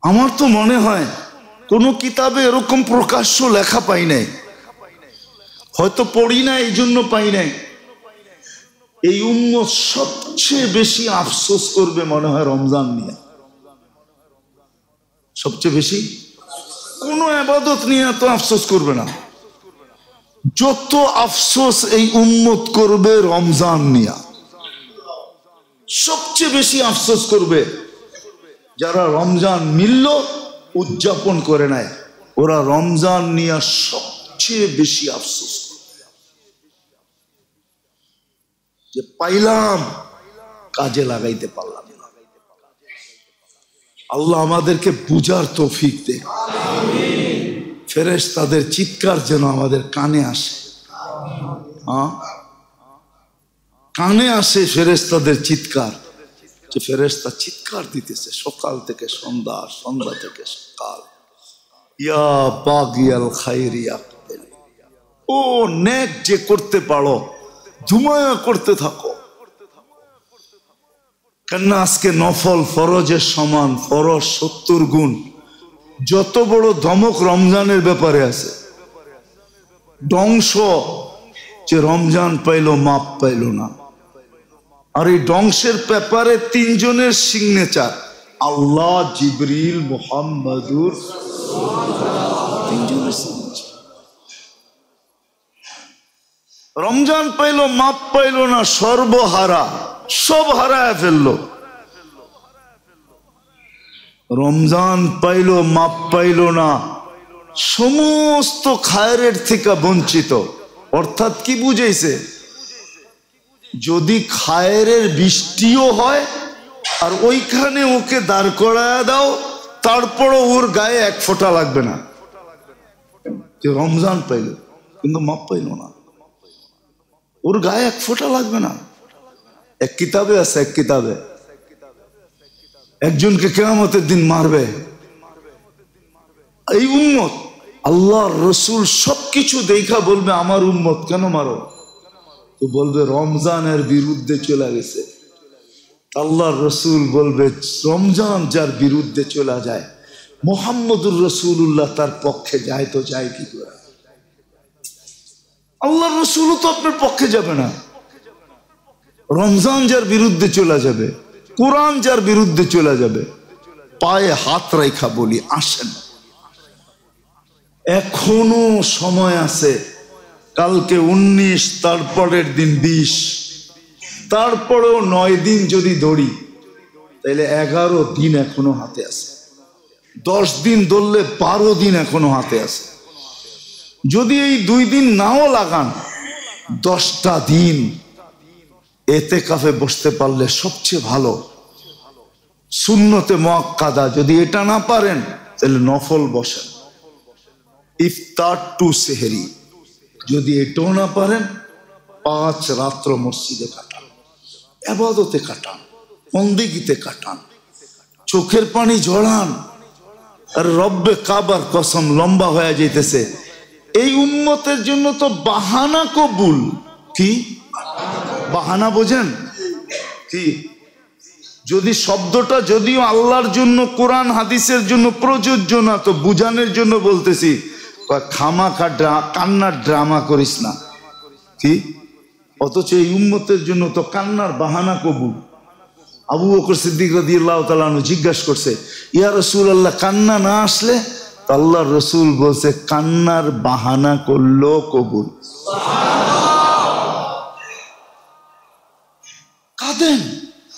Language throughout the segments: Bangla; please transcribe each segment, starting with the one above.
আমার তো মনে হয় কোন কিতাবে এরকম প্রকাশ্য লেখা পাই নাই, হয়তো পড়ি না এই জন্য পাই নাই। এই উম্মত সবচেয়ে বেশি আফসোস করবে মনে হয় রমজান নিয়ে, সবচেয়ে বেশি। কোন ইবাদত নিয়ে তো আফসোস করবে না, যত আফসোস এই উম্মত করবে রমজান নিয়ে। সবচেয়ে বেশি আফসোস করবে যারা রমজান মিলল উদযাপন করে নাই, ওরা রমজান নিয়ে সবচেয়ে বেশি আফসোস করবে যে পাইলাম কাজে লাগাইতে পারলাম না। আল্লাহ আমাদেরকে বুঝার তৌফিক দে। ফেরেশতাদের চিৎকার যেন আমাদের কানে আসে, কানে আসে ফেরেশতাদের চিৎকার, যে ফেরেশতা চিৎকার দিতেছে সকাল থেকে সন্ধ্যা, সন্ধ্যা থেকে সকাল, ইয়া বাগিয়াল খায়রি আকবিল, ও নেক যে করতে পারো ধুমায়া করতে থাকো। কেননা আজকে নফল ফরজের সমান, ফরজ 70 গুণ। যত বড় ধমক রমজানের ব্যাপারে আছে, ধ্বংস যে রমজান পাইলো মাপ পাইলো না। আর এই ধ্বংসের ব্যাপারে 3 জনের সিগনেচার, আল্লাহ, জিবরিল, মুহাম্মাদুর, 3 জনের সিগনেচার। রমজান পাইলো মাপ পাইলো না, সর্বহারা, সব হারায় ফেললো। রমজান পাইলো মাপ পাইলো না, সমস্ত খায়রের থেকে বঞ্চিত। অর্থাৎ কি বুঝাইছে, যদি খায়রের বৃষ্টিও হয় আর ওইখানে ওকে দাঁড় করায় দাও, তারপরও ওর গায়ে 1 ফোঁটা লাগবে না। যে রমজান পাইলো কিন্তু মাপ পাইলো না, ওর গায়ে 1 ফোঁটা লাগবে না। এক কিতাবে আছে, এক কিতাবে একজনকে কিয়ামতের দিন মারবে এই উম্মত। আল্লাহর রসুল সবকিছু দেখা বলবে আমার উম্মত কেন মারো, তো বলবে রমজানের বিরুদ্ধে চলে গেছে। আল্লাহর রসুল বলবে রমজান যার বিরুদ্ধে চলে যায়, মুহাম্মদুর রাসূলুল্লাহ তার পক্ষে যায় তো যায় কি করে? আল্লাহর রসুলও তো আপনার পক্ষে যাবে না। রমজান যার বিরুদ্ধে চলে যাবে, কোরআন যার বিরুদ্ধে চলে যাবে, পায়ে হাত রাখা বলি আসেন, এখনো সময় আছে। কালকে 19, তারপরের দিন 20, তারপরেও 9 দিন যদি দৌড়ি তাহলে 11 দিন এখনো হাতে আছে। 10 দিন দৌড়লে 12 দিন এখনো হাতে আছে। যদি এই 2 দিন নাও লাগান, 10টা দিন এতেকাফে বসতে পারলে সবচেয়ে ভালো। সুন্নতে মুআক্কাদা যদি এটা না পারেন তাহলে নফল বসেন, ইফতার টু সেহরি যদি এটাও না পারেন 5 রাত্র মসজিদে কাটান, ইবাদতে কাটান, বন্দেগীতে কাটান, চোখের পানি ঝরান। আর রব্বে কাবার কসম লম্বা হয়ে যাইতেছে। এই উম্মতের জন্য তো বাহানা কবুল। কি বাহানা বোঝেন কি? যদি শব্দটা যদিও আল্লাহর জন্য, কোরআন হাদিসের জন্য প্রযোজ্য না, তো বুঝানোর জন্য বলতেছি, খামাখা কান্নার ড্রামা করিস না। কি? অথচ এই উম্মতের জন্য তো কান্নার বাহানা কবুল। আবু বকর সিদ্দিক রাদিয়াল্লাহু তাআলা আনহু জিজ্ঞাসা করছে, ইয়া রাসূলুল্লাহ, কান্না না আসলে? আল্লাহর রসুল বলছে কান্নার বাহানা করলো কবুল। কাঁদেন,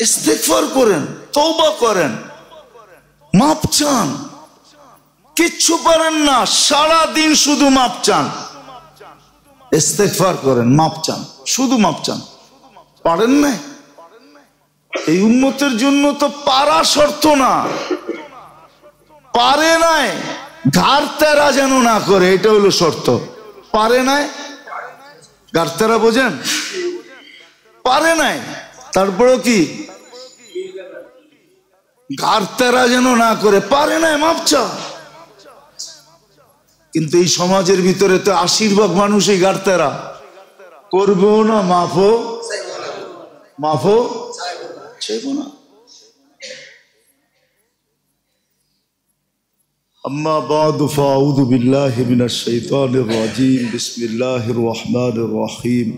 ইস্তেগফার করেন, তওবা করেন, মাপ চান। কিচ্ছু পারেন না, সারা দিন শুধু মাপ চান, ইস্তেগফার করেন, মাপ চান, শুধু মাপ চান। পারেন না? এই উম্মতের জন্য তো পারা শর্ত না, পারে নাই ঘাড় তেরা যেন না করে, এটা হলো শর্ত। পারে নাই ঘাড় তেরা, বোঝেন? পারে নাই, তারপরেও কি ঘাড় তেরা যেন না করে, পারে নাই মাপ চা। কিন্তু এই সমাজের ভিতরে তো 80% মানুষই ঘাড় তেরা, করবেও না, মাফও চাইব না। أما بعد فأعوذ بالله من الشيطان الرجيم بسم الله الرحمن الرحيم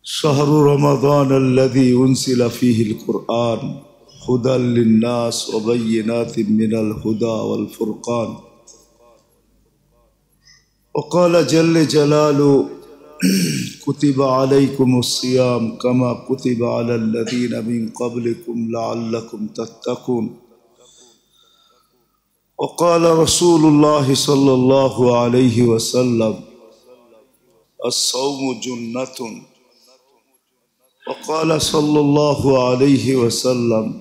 شهر رمضان الذي أنزل فيه القرآن هدى للناس وبينات من الهدى والفرقان وقال جل جلاله كتب عليكم الصيام كما كتب على الذين من قبلكم لعلكم تتقون وقال رسول الله صلى الله عليه وسلم الصوم جنة وقال صلى الله عليه وسلم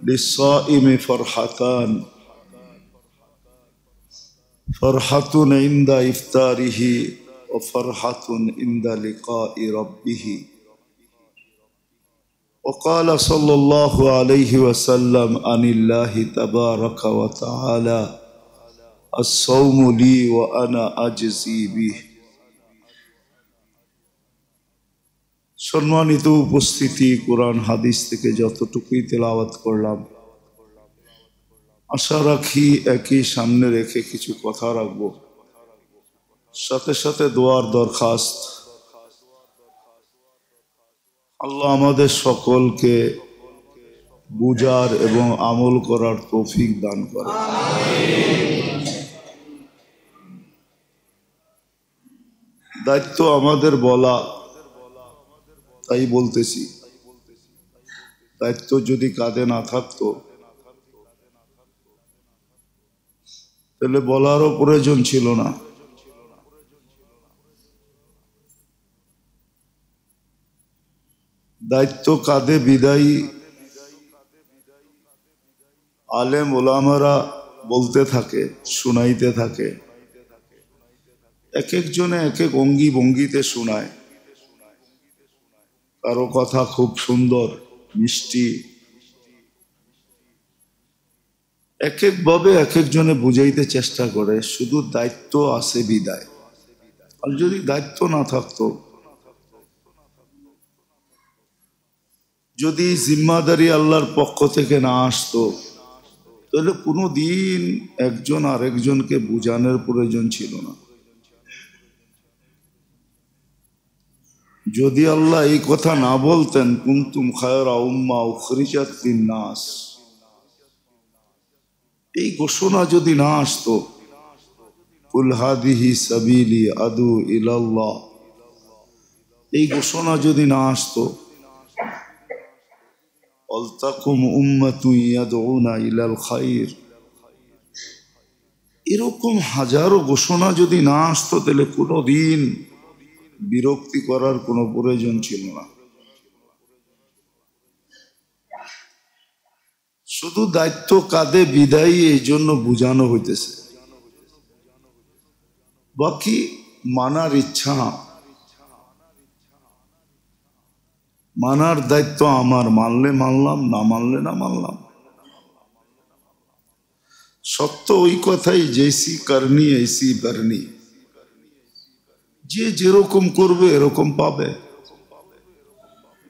للصائم فرحتان فرحة عند إفطاره وفرحة عند لقاء ربه وقال صلى الله عليه وسلم عن الله تبارك وتعالى الصوم لي وأنا أجزي به সম্মানিত উপস্থিতি কোরআন হাদিস থেকে যতটুকুই তেলাওয়াত করলাম আশা রাখি একই সামনে রেখে কিছু কথা রাখবো সাথে সাথে দোয়ার দরখাস্ত আল্লাহ আমাদের সকলকে বুঝার এবং আমল করার তৌফিক দান করে দায়িত্ব আমাদের বলা তাই বলতেছি দায়িত্ব যদি কাঁধে না থাকতো তাহলে বলারও প্রয়োজন ছিল না দায়িত্ব কাঁধে বিদায়ী আলেম ওলামারা বলতে থাকে শুনাইতে থাকে এক একজনে এক এক অঙ্গি ভঙ্গিতে শোনায় কারো কথা খুব সুন্দর মিষ্টি এক একভাবে এক একজনে বুঝাইতে চেষ্টা করে শুধু দায়িত্ব আছে বিদায় আর যদি দায়িত্ব না থাকতো যদি জিম্মাদারি আল্লাহর পক্ষ থেকে না আসতো তাহলে কোনো দিন একজন আরেকজনকে বুঝানোর প্রয়োজন ছিল না যদি আল্লাহ এই কথা না বলতেন কুনতুম খায়রা উম্মা উখরিজাত লিন-নাস এই ঘোষণা যদি না আসতো কুল হাদিহি সাবিলি আদু ইলাল্লাহ এই ঘোষণা যদি না আসতো ওয়ালতাকুম উম্মাতুন ইয়াদউনা ইলাল খায়র এরকম হাজারো ঘোষণা যদি না আসতো তাহলে কোনোদিন বিরক্তি করার কোনো প্রয়োজন ছিল না শুধু দায়িত্ব কাঁধে বিদায়ী এই জন্য বুঝানো হইতেছে বাকি মানার ইচ্ছা মানার দায়িত্ব আমার মানলে মানলাম না মানলে না মানলাম সত্য ওই কথাই জেসি করনি ऐसी বরনি যে যেরকম করবে এরকম পাবে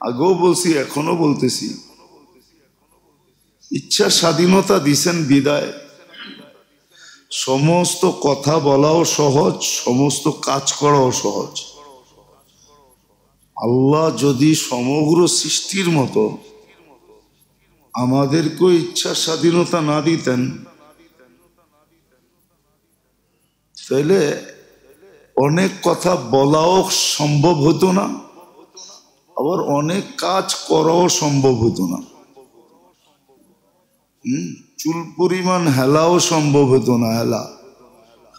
আগেও বলছি এখনো বলতেছি ইচ্ছা স্বাধীনতা দিছেন বিদায় সমস্ত কথা বলাও সহজ সমস্ত কাজ করাও সহজ আল্লাহ যদি সমগ্র সৃষ্টির মতো আমাদেরকে ইচ্ছা স্বাধীনতা না দিতেন তাহলে অনেক কথা বলাও সম্ভব হতো না আবার অনেক কাজ করাও সম্ভব হতো না চুল পরিমাণ হেলাও সম্ভব হতো না হেলা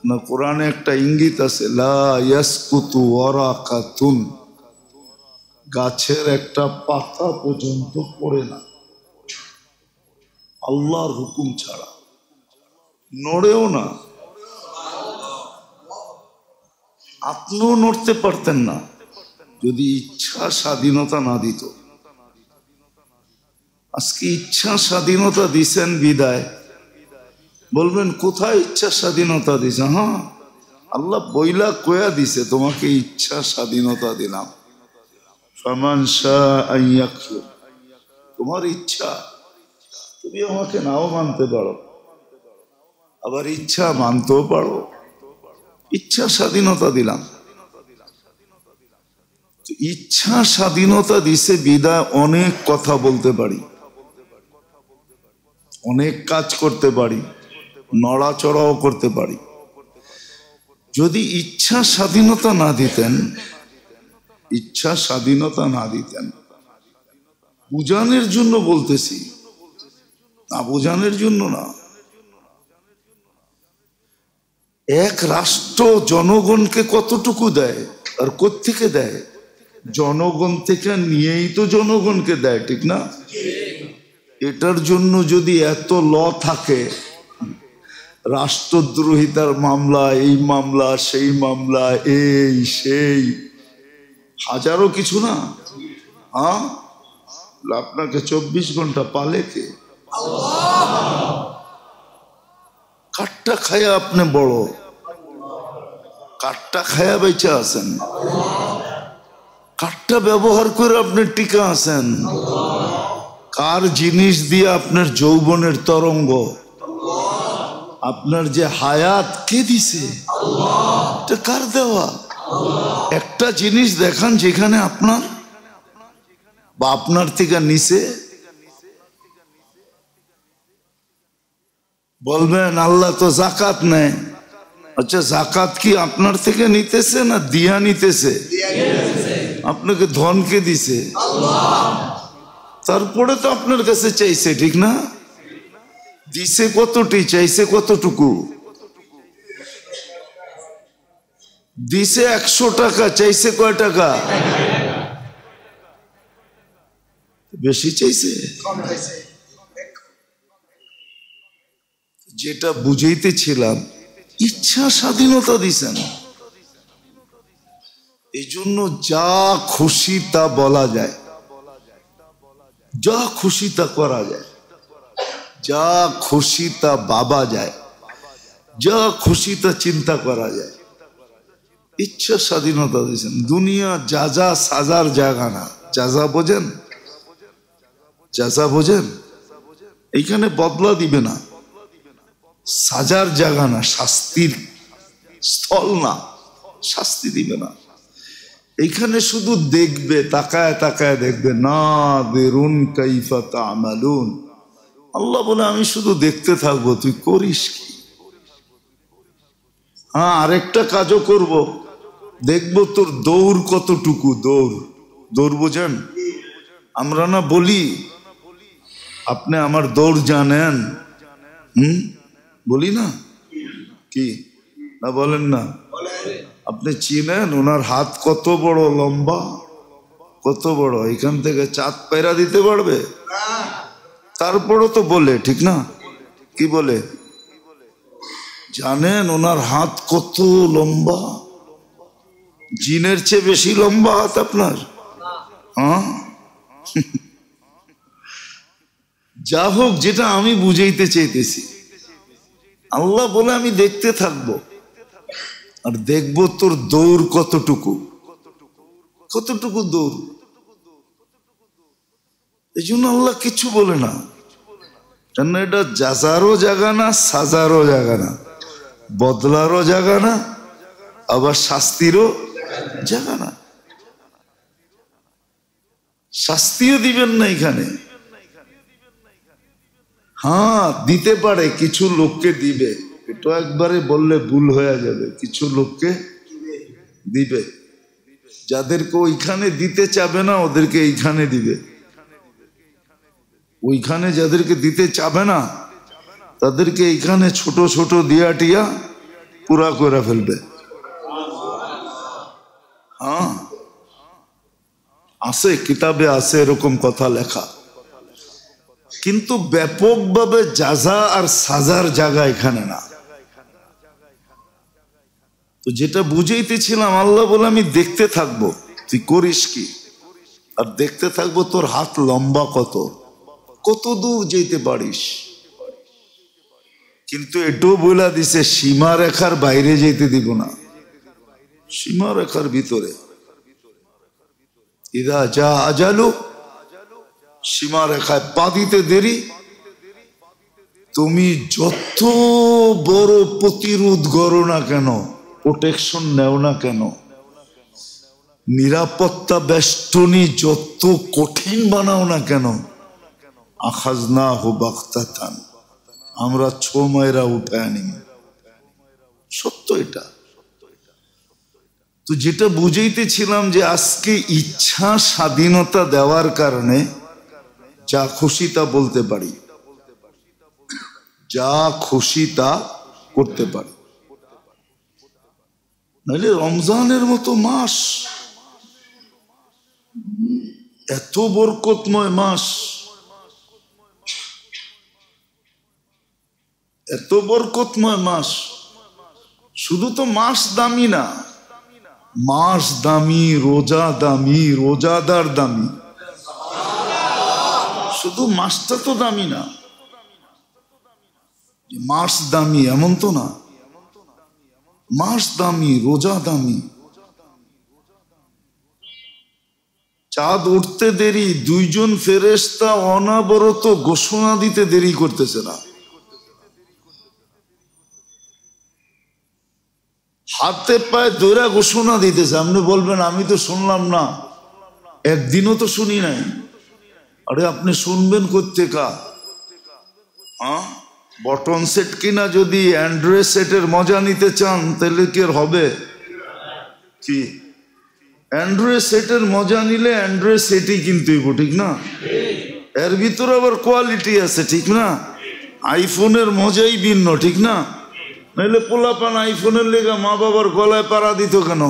না কোরআনে একটা ইঙ্গিত আছে লা ইয়াসকুতু ওয়ারাকাতুন গাছের একটা পাতা পর্যন্ত পড়ে না আল্লাহর হুকুম ছাড়া নড়েও না আপনিও নড়তে পারতেন না যদি ইচ্ছা স্বাধীনতা না দিত আজকে ইচ্ছা স্বাধীনতা দিছেন বিদায় বলবেন কোথায় ইচ্ছা স্বাধীনতা দিছে হ্যাঁ আল্লাহ বইলা কয়া দিছে তোমাকে ইচ্ছা স্বাধীনতা দিলাম ফামান শাআ আন ইয়াকফুর তোমার ইচ্ছা তুমি আমাকে নাও মানতে পারো, আবার ইচ্ছা মানতেও পারো। ইচ্ছা স্বাধীনতা দিলাম। ইচ্ছা স্বাধীনতা দিছে বিদায় অনেক কথা বলতে পারি, অনেক কাজ করতে পারি, নড়াচড়াও করতে পারি। যদি ইচ্ছা স্বাধীনতা না দিতেন, ইচ্ছা স্বাধীনতা না দিতেন, বুঝানোর জন্য বলতেছি, না বোঝানোর জন্য না। এক রাষ্ট্র জনগণকে কতটুকু দেয় আর কোত্থেকে দেয়? জনগণ থেকে নিয়েই তো জনগণকে দেয়, ঠিক না? এটার জন্য যদি এত ল থাকে, রাষ্ট্রদ্রোহিতার মামলা, এই মামলা, সেই মামলা, এই সেই হাজারো কিছু না। হ্যাঁ, আপনাকে 24 ঘন্টা পালে কে? কাঠটা খায়া আপনি বড়, কাঠটা খায়া বেঁচে আছেন, কাঠটা ব্যবহার করে আপনি টিকা আছেন। কার জিনিস দিয়ে আপনার যৌবনের তরঙ্গ, আপনার যে হায়াত কে দিছে? এটা কার দেওয়া? একটা জিনিস দেখান যেখানে আপনার বা আপনার থেকে নিছে। বলবেন আল্লাহ তো জাকাত নেয়। আচ্ছা, জাকাত কি আপনার থেকে নিতেছে না দিয়া নিতেছে? আপনাকে ধনকে দিছে, তারপরে তো আপনার কাছে চাইছে, ঠিক না? দিছে কতটি, চাইছে কতটুকু? দিছে 100 টাকা, চাইছে কয় টাকা? বেশি চাইছে। যেটা বুঝাইতেছিলাম, ইচ্ছা স্বাধীনতা দিছেন, এই জন্য যা খুশি তা বলা যায়, যা খুশি তা করা যায়, যা খুশি তা ভাবা যায়, যা খুশি তা চিন্তা করা যায়। ইচ্ছা স্বাধীনতা দিয়েছেন। দুনিয়া যাজা সাজার জায়গা না। যাজা বোঝেন? যাজা বোঝেন? এইখানে বদলা দিবে না, সাজার জায়গা না, শাস্তির স্থল না, শাস্তি দিবে না। এইখানে শুধু দেখবে, তাকায় তাকায় দেখবে। না বেরুন কাইফা তা'মালুন, আল্লাহ বলে আমি শুধু দেখতে থাকবো, তুই করিস কি? হ্যাঁ, আরেকটা কাজও করব, দেখবো তোর দৌড় কতটুকু। দৌড়, দৌড় বোঝেন? আমরা না বলি আপনি আমার দৌড় জানেন, বলি না কি? না বলেন না? আপনি চিনেন ওনার হাত কত বড় লম্বা, কত বড়? এখান থেকে চাঁদ পেরা দিতে পারবে? তারপরও তো বলে, ঠিক না? কি বলে? জানেন ওনার হাত কত লম্বা? জিনের চেয়ে বেশি লম্বা হাত আপনার। হ্যাঁ, যা হোক, যেটা আমি বুঝাইতে চাইতেছি, আল্লাহ বলে আমি দেখতে থাকবো আর দেখবো তোর দৌড় কতটুকু, কতটুকু দৌড়। এই জন্য আল্লাহ কিছু বলে না, কেন? এটা যাজারও জায়গা না, সাজারও জায়গা না, বদলারও জায়গা না, আবার শাস্তিরও জায়গা না। শাস্তিও দিবেন না এখানে। হ্যাঁ, দিতে পারে, কিছু লোককে দিবে, এটা একবারে বললে ভুল হয়ে যাবে। কিছু লোককে দিবে, যাদেরকে ওইখানে দিতে চাবে না ওদেরকে এইখানে দিবে। ওইখানে যাদেরকে দিতে চাবে না তাদেরকে এইখানে ছোট ছোট দিয়া টিয়া পুরা করে ফেলবে। হ্যাঁ, আছে, কিতাবে আছে এরকম কথা লেখা। কিন্তু ব্যাপকভাবে যাজা আর সাজার জায়গা এখানে না। তো যেটা বুঝাইতেছিলাম, আল্লাহ বলে আমি দেখতে থাকবো তুই করিস কি, আর দেখতে থাকবো তোর হাত লম্বা কত, কত দূর যেতে পারিস। কিন্তু এটাও বলে দিছে সীমা রেখার বাইরে যেতে দিব না, সীমা রেখার ভিতরে। ইদা যা আজালু, সীমা রেখায় পা দিতে দেরি, তুমি যত বড় প্রতিরোধ করো না কেন, প্রোটেকশন নেও না কেন, নিরাপত্তা বেষ্টনী যত কঠিন বানাও না কেন, আখাজনাহু বাগতাতান, আমরা ছোমাইরা উঠায় আনি। সত্য এটা। তো যেটা বুঝাইতেছিলাম যে আজকে ইচ্ছা স্বাধীনতা দেওয়ার কারণে যা খুশি তা বলতে পারি, যা খুশি তা করতে পারি। নাহলে রমজানের মতো মাস, এত বরকতময় মাস, এত বরকতময় মাস, শুধু তো মাস দামি না, মাস দামি, রোজা দামি, রোজাদার দামি। শুধু মাসটা তো দামি না, মাস দামি এমন তো না, মাস দামি, রোজা দামি। চাঁদ উঠতে দেরি, দুইজন ফেরেশতা অনাবরত ঘোষণা দিতে দেরি করতেছে না। হাতে পায়ে ধরে ঘোষণা দিতেছে। আপনি বলবেন আমি তো শুনলাম না, একদিনও তো শুনি নাই। আরে আপনি শুনবেন কোত্থেকা? হ্যাঁ, বটন সেট কিনা যদি অ্যান্ড্রয়েড সেটের মজা নিতে চান তাহলে কি আর হবে? কি অ্যান্ড্রয়েড সেটের মজা নিলে অ্যান্ড্রয়েড সেটই কিনতে হইব, ঠিক না? এর ভিতরে আবার কোয়ালিটি আছে, ঠিক না? আইফোনের মজাই ভিন্ন, ঠিক না? নাহলে পোলাপান আইফোনের লেগা মা বাবার গলায় পাড়া দিত কেন?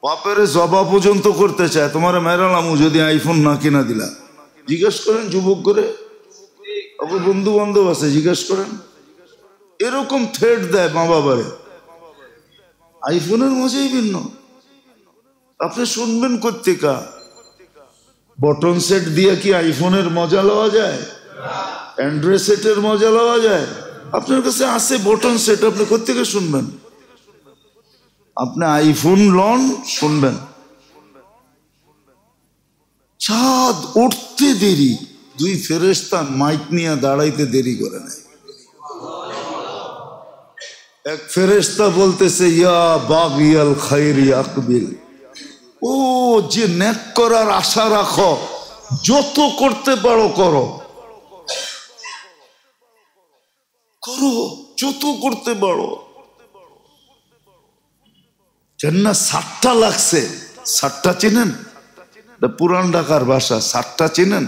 বাপের জবা পর্যন্ত করতে চায়, তোমার মেরালামু যদি আইফোন না কিনা দিলা। জিজ্ঞেস করেন যুবক করে, বন্ধু বান্ধব আছে, জিজ্ঞেস করেন। এরকম থ্রেট দেয় মা বাবারে, আইফোনের মজাই ভিন্ন। আপনি শুনবেন কোত্থেকা? বটন সেট দিয়ে কি আইফোনের মজা লওয়া যায়? অ্যান্ড্রয়েড সেটের মজা লওয়া যায়? আপনার কাছে আছে বটন সেট, আপনি কোত্থেকে শুনবেন? আপনি আইফোন লন, শুনবেন। চাঁদ উঠতে দেরি, দুই ফেরেশতা মাইক নিয়ে দাঁড়াইতে দেরি করে নাই। এক ফেরেশতা বলতেছে ইয়া বাগিয়াল খাইরি আকবিল, ও যে নেক করার আশা রাখো, যত করতে পারো করো, করো, যত করতে পারো। জান্নাত 60টা লাগছে। 60টা চিনেন? পুরান ঢাকার ভাষা। 60টা চিনেন?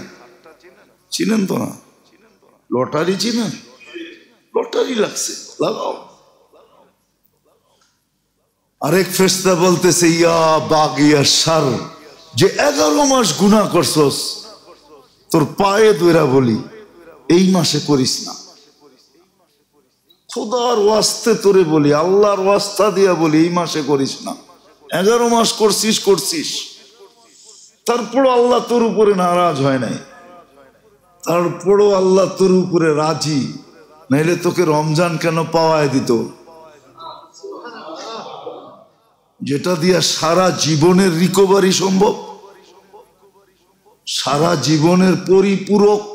চিনেন তো না? লটারি চিনেন? লটারি লাগছে, লাগাও। আরেক ফেরেশতা বলতেছে ইয়া বাগিয়া শার, যে 11 মাস গুনাহ করছস, তোর পায়ে ধইরা বলি এই মাসে করিস না। খোদার ওয়াস্তে তোরে বলি, আল্লাহর ওয়াস্তা দিয়া বলি এই মাসে করিস না। 11 মাস করছিস, তারপরও আল্লাহ তোর উপরে নারাজ হয় নাই, তারপরও আল্লাহ তোর উপরে রাজি, নাইলে তোকে রমজান কেন পাওয়ায় দিত? যেটা দিয়া সারা জীবনের রিকভারি সম্ভব, সারা জীবনের পরিপূরক,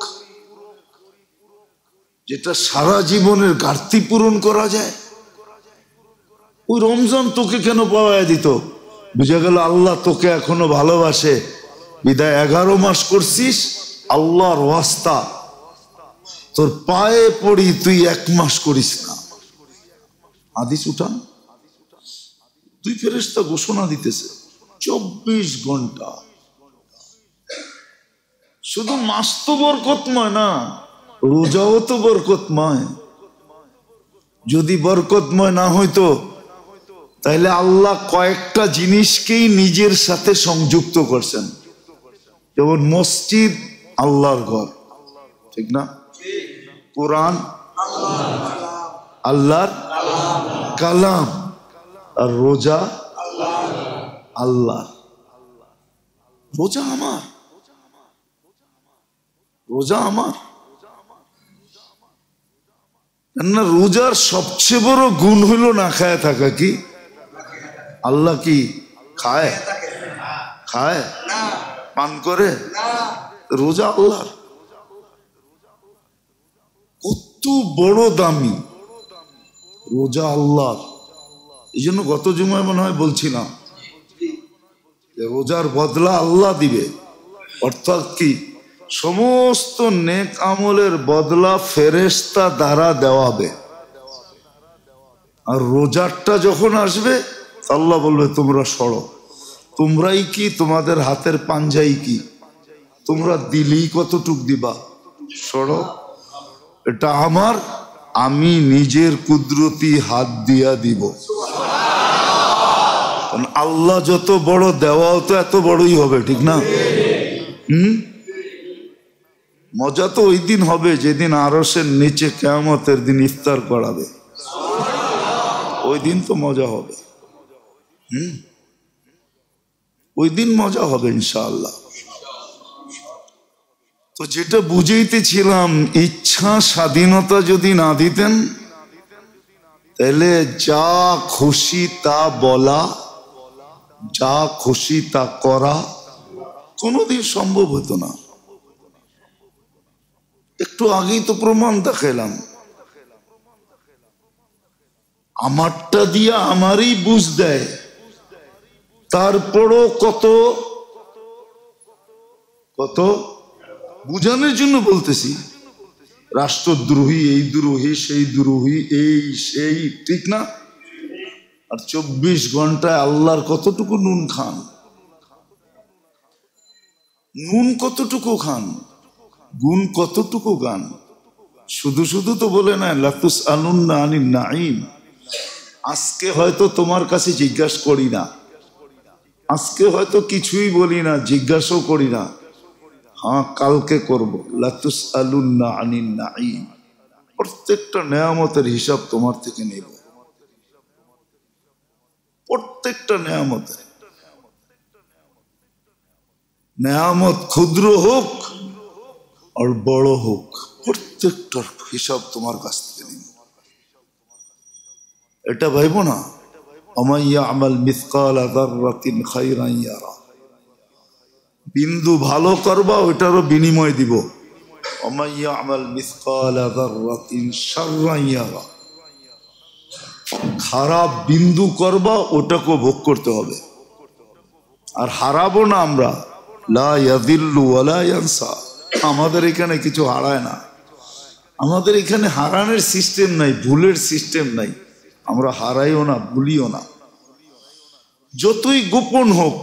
যেটা সারা জীবনের ঘাটতি পূরণ করা যায়, ওই রমজান তোকে কেন পাওয়ায় দিত? বুঝা গেল আল্লাহ তোকে এখনো ভালোবাসে, বিদায় 11 মাস করছিস আল্লাহর ওয়াস্তা, তোর পায়ে পড়ি তুই 1 মাস করিস না। হাদিস উঠান। দুই ফেরেশতা ঘোষণা দিতেছে 24 ঘন্টা। শুধু মাস তো বরকতময় না, রোজাও তো বরকতময়। যদি বরকতময় না হইতো তাইলে আল্লাহ কয়েকটা জিনিসকেই নিজের সাথে সংযুক্ত করছেন, যেমন মসজিদ আল্লাহর ঘর, ঠিক না? কোরআন আল্লাহর কালাম, আর রোজা আল্লাহ। রোজা আমার, রোজা আমার। না, রোজার সবচেয়ে বড় গুণ হইল না খায় থাকা। কি আল্লাহ কি খায়? খায়? পান করে? রোজা আল্লাহর। কত বড় দামি রোজা আল্লাহ। এই জন্য গত জুমায় মনে হয় বলছিলাম যে রোজার বদলা আল্লাহ দিবে। অর্থাৎ কি, সমস্ত নেক আমলের বদলা ফেরেশতা দ্বারা দেওয়া হবে। আর রোজারটা যখন আসবে আল্লাহ বলবে তোমরা সরো, তোমরাই কি, তোমাদের হাতের পাঞ্জাই কি, তোমরা দিলেই কতটুক দিবা, সরো, এটা আমার, আমি নিজের কুদরতি হাত দিয়া দিব। আল্লাহ যত বড়, দেওয়াও তো এত বড়ই হবে, ঠিক না? মজা তো ওই দিন হবে যেদিন আরশের নিচে কিয়ামতের দিন ইফতার করাবে, ওই দিন তো মজা হবে। ওই দিন মজা হবে ইনশাআল্লাহ। তো যেটা বুঝাইতেছিলাম, ইচ্ছা স্বাধীনতা যদি না দিতেন তাহলে যা খুশি তা বলা, যা খুশি তা করা কোনোদিন সম্ভব হতো না। একটু আগেই তো প্রমাণ দেখালাম, আমারটা দিয়া আমারই বুঝ দেয়, তারপরও কত কত বুঝানোর জন্য বলতেছি, রাষ্ট্রদ্রোহী, এই দ্রোহী, সেই দ্রোহী, এই সেই, ঠিক না? আর 24 ঘন্টায় আল্লাহর কতটুকু নুন খান, নুন কতটুকু খান, গুণ কতটুকু গান। শুধু শুধু তো বলে না লাতুস আলুন্না আনিন নাঈম। আজকে হয়তো তোমার কাছে জিজ্ঞাসা করি না, আজকে হয়তো কিছুই বলি না, জিজ্ঞাসাও করি না, হ্যাঁ কালকে করব। লাতুস আলুন্না আনিন নাঈম, প্রত্যেকটা নেয়ামতের হিসাব তোমার থেকে নেব, প্রত্যেকটা নেয়ামতের। নেয়ামত ক্ষুদ্র হোক আর বড় হোক, প্রত্যেকটার হিসাব তোমার কাছ থেকে নিব। এটা ভাইব না, ওমান ইয়ামাল মিসকালা যাররাতিন খায়রান ইয়ারা, বিন্দু ভালো করবা ওটারও বিনিময় দিব। ওমান ইয়ামাল মিসকালা যাররাতিন শাররান ইয়ারা, খারাপ বিন্দু করবা ওটাকে ভোগ করতে হবে। আর হারাবো না আমরা, লা ইয়াযিল্লু ওয়ালা ইয়ানসা। আমাদের এখানে কিছু হারায় না, আমাদের এখানে হারানোর সিস্টেম নাই, ভুলের সিস্টেম নাই, আমরা হারাইও না, ভুলিও না। যতই গোপন হোক,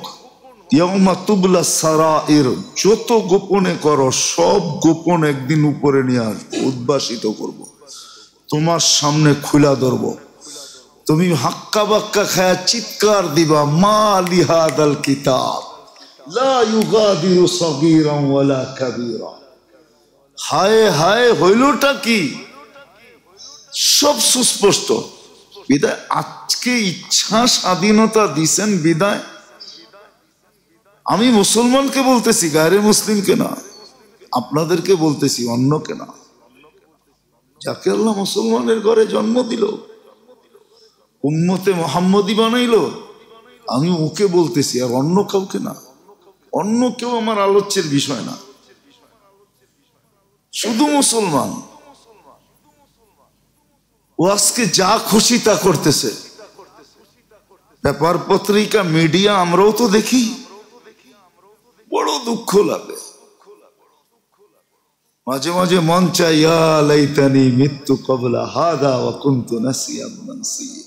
ইয়াউমা তুবলা সারাইর, যত গোপনে করো সব গোপন একদিন উপরে নিয়ে আসবো, উদ্ভাসিত করব, তোমার সামনে খুলা ধরব। তুমি হাক্কা বাক্কা খায়া চিৎকার দিবা, মা লিহাদাল কিতাব লা ইউগাদিরু সগীরান ওয়ালা কাবীরা। হায় হায়, হইলটা কি? সব সুস্পষ্ট। বিদায় আজকে ইচ্ছা স্বাধীনতা দিছেন, বিদায় আমি মুসলমানকে বলতেছি, গায়রে মুসলিমকে না, আপনাদেরকে বলতেছি, অন্যকে না। যাকে আল্লাহ মুসলমানের ঘরে জন্ম দিল, উম্মতে মুহাম্মদী বানাইলো, আমি ওকে বলতেছি, আর অন্য কাউকে না। অন্য কেউ আমার আলোচ্যের বিষয় না, শুধু মুসলমান। ও আজকে যা খুশি তা করতেছে, পেপার পত্রিকা মিডিয়া আমরাও তো দেখি, বড় দুঃখ লাগে। মাঝে মাঝে মন চাই, ইয়া লাইতানি মিত্তু ক্বাবলা হাদা ওয়া কুনতু নাসিয়াম মানসিয়া,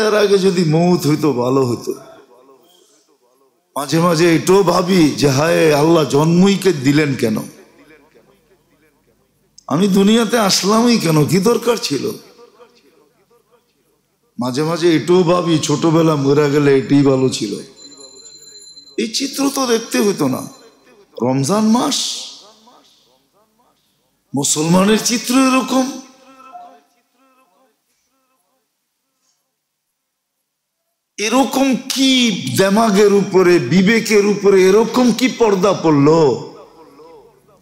এর আগে যদি মৌত হইতো ভালো হইতো। মাঝে মাঝে এটাও ভাবি যে হায় আল্লাহ জন্মই কে দিলেন কেন, আমি দুনিয়াতে আসলামই কেন, কি দরকার ছিল। মাঝে মাঝে এটাও ভাবি ছোটবেলা মরে গেলে এটাই ভালো ছিল। এই চিত্র তো দেখতে হইতো না। রমজান মাস, মুসলমানের চিত্র এরকম। এরকম কি দেমাগের উপরে, বিবেকের উপরে এরকম কি পর্দা পড়লো?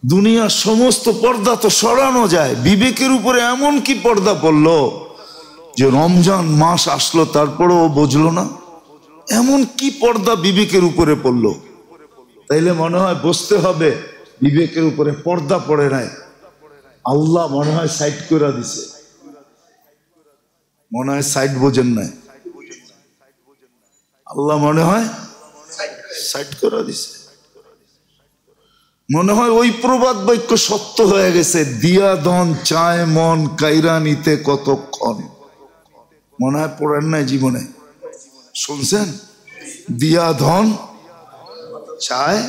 দুনিয়ার সমস্ত পর্দা তো সরানো যায়, বিবেকের উপরে এমন কি পর্দা পড়লো যে রমজান মাস আসলো তারপরেও বুঝলো না? এমন কি পর্দা বিবেকের উপরে পড়লো? তাইলে মনে হয় বুঝতে হবে বিবেকের উপরে পর্দা পড়ে নাই, আল্লাহ মনে হয় সাইড করে দিছে, মনে হয় সাইড বোঝেন নাই, আল্লাহ মনে হয় সাইড করে দিছে। মনে হয় ওই প্রবাদ বাক্য সত্য হয়ে গেছে, দিয়া ধন চায় মন কাইরা নিতে কতক্ষণ। মনে হয় পড়েন নাই জীবনে, শুনছেন? দিয়া ধন চায়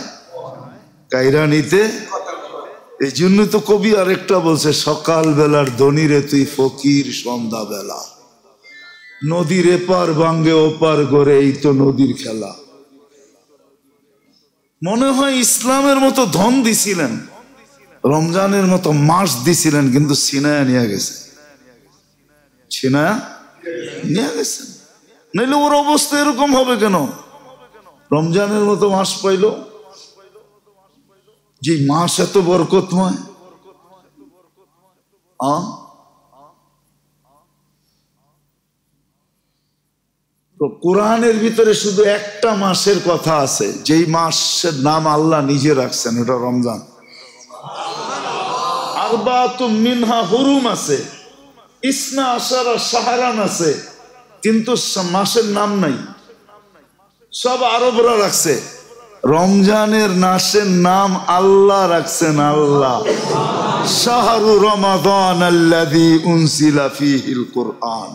কাইরা নিতে। এই জন্য তো কবি আরেকটা বলছে, সকাল বেলার ধনী রে তুই ফকির সন্ধ্যা বেলা, নদীর এপার ভাঙ্গে ওপার গড়ে, এই তো নদীর খেলা। মনে হয় ইসলামের মতো ধন দিছিলেন, রমজানের মতো মাস দিছিলেন, কিন্তু ছিনায়া নিয়ে গেছে, ছিনায়া নিয়ে গেছেন। নাইলে ওর অবস্থা এরকম হবে কেন? রমজানের মতো মাস পাইল, যে মাস এত বরকতময়। তো কোরআনের ভিতরে শুধু একটা মাসের কথা আছে, যেই মাসের নাম আল্লাহ নিজে রাখছেন, ওটা রমজান। আরবাতুম মিনহা হুরুম আছে, ইসনা আশারা শাহরান আছে, কিন্তু মাসের নাম নাই, সব আরবরা রাখছে। রমজানের মাসের নাম আল্লাহ রাখছেন, আল্লাহ। শাহরু রমাদান আল্লাযী উনজিলা ফীহিল কুরআন,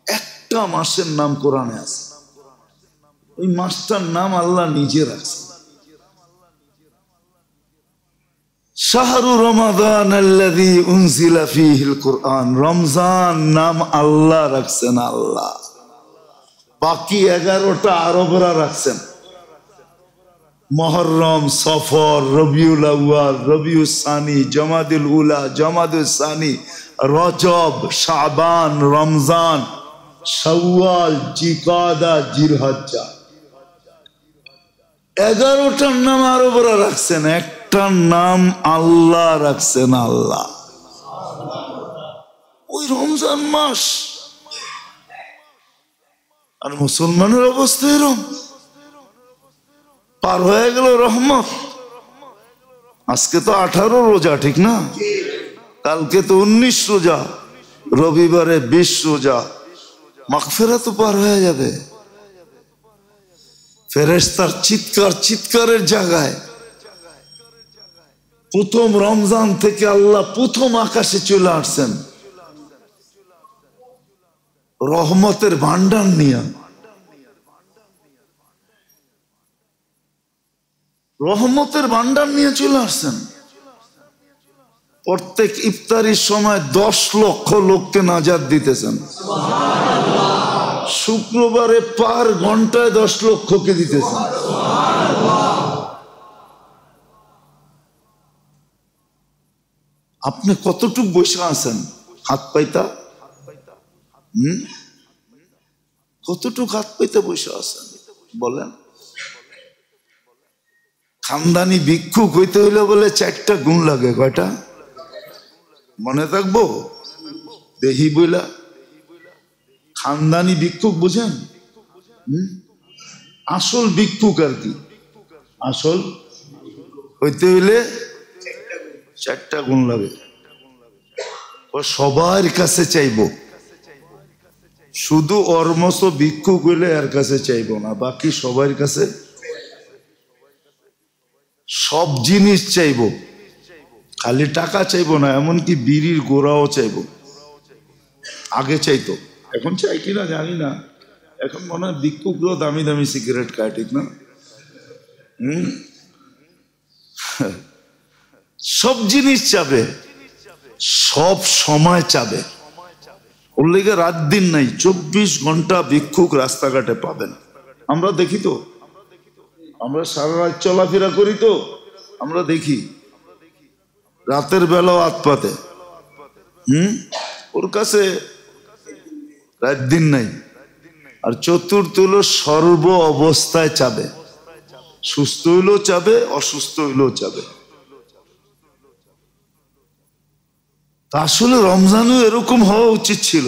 একটা মাসের নাম কোরআনে আছে, ওই মাসটার নাম আল্লাহ নিজে রাখছেন, শাহরু রমাদান আল্লাযী উনজিলা ফীহিল কুরআন। রমজান নাম আল্লাহ রাখছেন, আল্লাহ। বাকি 11টা আরবরা রাখছেন, মুহররম, সফর, রবিউল আউয়াল, রবিউল সানি, জমাদুল উলা, জমাদুল সানি, রজব, শাবান, রমজান, শাওয়াল, জিকাদা, জিলহজ্জা। 11টার নাম আরবরা রাখছেন, একটার নাম আল্লাহ রাখছেন, আল্লাহ। ওই রমজান মাস, আর মুসলমানের অবস্থা এরকম। পার হয়ে গেল রহমত। আজকে তো 18 রোজা, ঠিক না? কালকে তো 19 রোজা, রবিবারে 20 রোজা। মাগফিরাত তো পার হয়ে যাবে। ফেরেশতার চিৎকারের জায়গায় প্রথম রমজান থেকে আল্লাহ প্রথম আকাশে চলে আসছেন রহমতের ভান্ডার নিয়ে। রহমতের ভান্ডার নিয়ে চলে আসছেন। প্রত্যেক ইফতারির সময় 10 লক্ষ লোককে নাজাত দিতেছেন। শুক্রবারে পার ঘন্টায় 10 লক্ষকে দিতেছেন। আপনি কতটুক বসে আছেন? হাত পাইতা কতটুক হাত পাইতে বসে আছেন বলেন? খানদানি ভিক্ষুক হইতে হইলে বলে 4টা গুণ লাগে। কয়টা মনে থাকবো? দেহি বইলা খানদানি ভিক্ষুক বুঝেন? আসল ভিক্ষুক আর কি। আসল হইতে হইলে 4টা গুণ লাগে। ও সবার কাছে চাইবো, শুধু অর্মস ভিক্ষুক হইলে এর কাছে চাইবো না, বাকি সবার কাছে সব জিনিস চাইবো। খালি টাকা চাইবো না, এমনকি বিড়ির গোড়াও চাইবো। আগে চাইতো, এখন চাই কিনা জানি না। এখন মনে হয় ভিক্ষুকরাও দামি দামি সিগারেট খায়, ঠিক না? সব জিনিস চাবে, সব সময় চাবে। ওর লেগে রাত দিন নাই, 24 ঘন্টা ভিক্ষুক রাস্তাঘাটে পাবেন। আমরা দেখি তো, আমরা সারা রাত চলাফেরা করি তো, আমরা দেখি রাতের বেলাও হাত পাতে। ওর কাছে রাত দিন নাই। আর চতুর্থ হলো সর্ব অবস্থায় চাবে, সুস্থ হইলেও চাবে, অসুস্থ হইলেও চাবে। আসলে রমজানও এরকম হওয়া উচিত ছিল।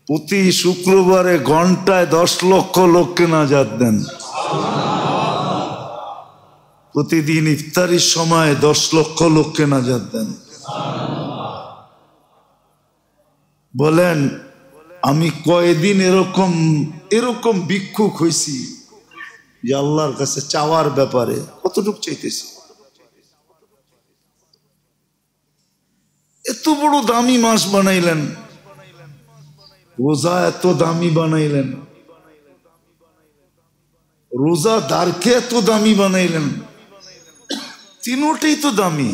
প্রতি শুক্রবারে ঘন্টায় 10 লক্ষ লোককে নাজাত দেন। প্রতিদিন ইফতারির সময় 10 লক্ষ লোককে নাজাত দেন। বলেন আমি কয়দিন এরকম ভিক্ষুক হয়েছি যে আল্লাহর কাছে চাওয়ার ব্যাপারে কতটুকু চাইতেছি। এত বড় দামি মাস বানাইলেন, রোজা এত দামি বানাইলেন, রোজাদারকে এত দামি বানাইলেন। তিনটাই তো দামি,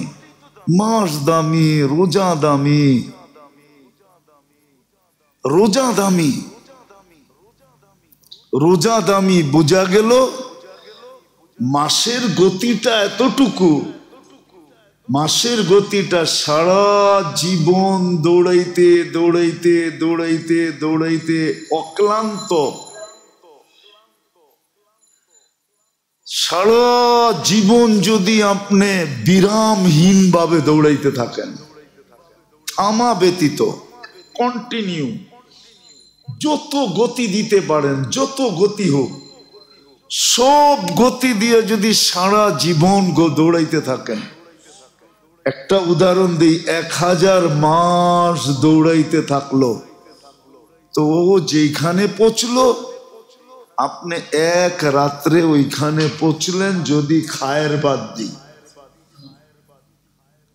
মাস দামি, রোজা দামি। রোজা দামি, রোজা দামি বোঝা গেল। মাসের গতিটা এতটুকু, মাসের গতিটা সারা জীবন দৌড়াইতে দৌড়াইতে দৌড়াইতে দৌড়াইতে অক্লান্ত, সারা জীবন যদি আপনি বিরামহীন ভাবে দৌড়াইতে থাকেন, থামা ব্যতীত কন্টিনিউ, যত গতি দিতে পারেন, যত গতি হোক, সব গতি দিয়ে যদি সারা জীবন দৌড়াইতে থাকেন। একটা উদাহরণ দিই, 1000 মাস দৌড়াইতে থাকলো, তো ও যেখানে পৌঁছলো আপনি এক রাত্রে ওইখানে পৌঁছলেন যদি খায়ের বাদ দিই।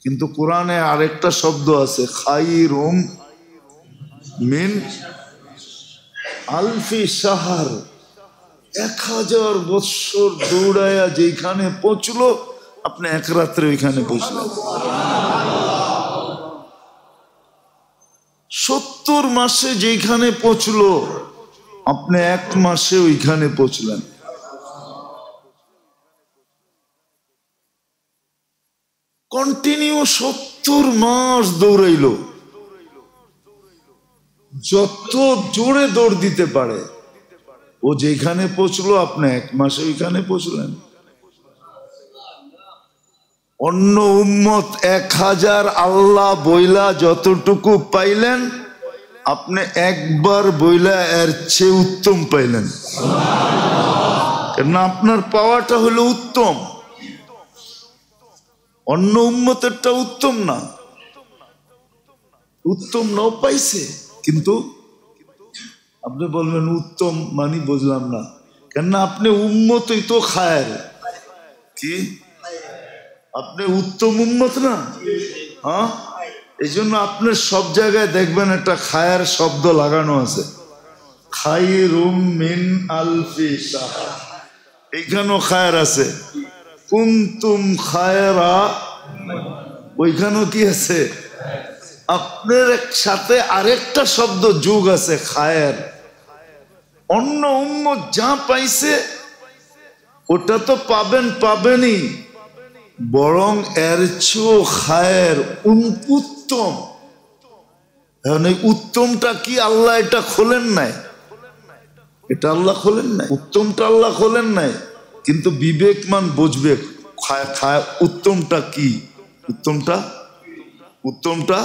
কিন্তু কোরআনে আরেকটা শব্দ আছে, খাইরুম মিন আলফি শাহর। 1000 বৎসর দৌড়ায়া যেখানে পৌঁছলো আপনি এক রাত্রে ওইখানে পৌঁছলেন। 70 মাসে যেখানে পৌঁছলো আপনি 1 মাসে ওইখানে পৌঁছলেন। কন্টিনিউ 70 মাস দৌড়াইলো, যত জোরে দৌড় দিতে পারে ও যেখানে পৌঁছলো আপনি 1 মাসে ওইখানে পৌঁছলেন। অন্য উম্মত 1000 আল্লাহ বইলা যতটুকু পাইলেন আপনি একবার বইলা এর চেয়ে উত্তম পাইলেন, কারণ আপনার পাওয়াটা হলো উত্তম, অন্য উম্মতেরটা উত্তম না। উত্তম নাও পাইছে, কিন্তু আপনি বলবেন উত্তম মানে বুঝলাম না, কেননা আপনি উম্মতই তো খায়ের, কি আপনি উত্তম উম্মত না? হ্যাঁ, এই জন্য আপনার সব জায়গায় দেখবেন একটা খায়ের শব্দ লাগানো আছে, খাইরুম মিন আলফি শাহর। এইখানেও খায়ের আছে, কুনতুম খায়রা, ওইখানেও কি আছে? আপনার সাথে আরেকটা শব্দ যোগ আছে, খায়ের। অন্য উম্মত যা পাইছে ওটা তো পাবেনই, বরং এর চেয়েও খায়ের, উত্তম। উত্তমটা কি আল্লাহ এটা খোলেন নাই, এটা আল্লাহ খোলেন নাই, উত্তমটা আল্লাহ খোলেন নাই, কিন্তু বিবেকমান বুঝবে উত্তমটা কি। উত্তমটা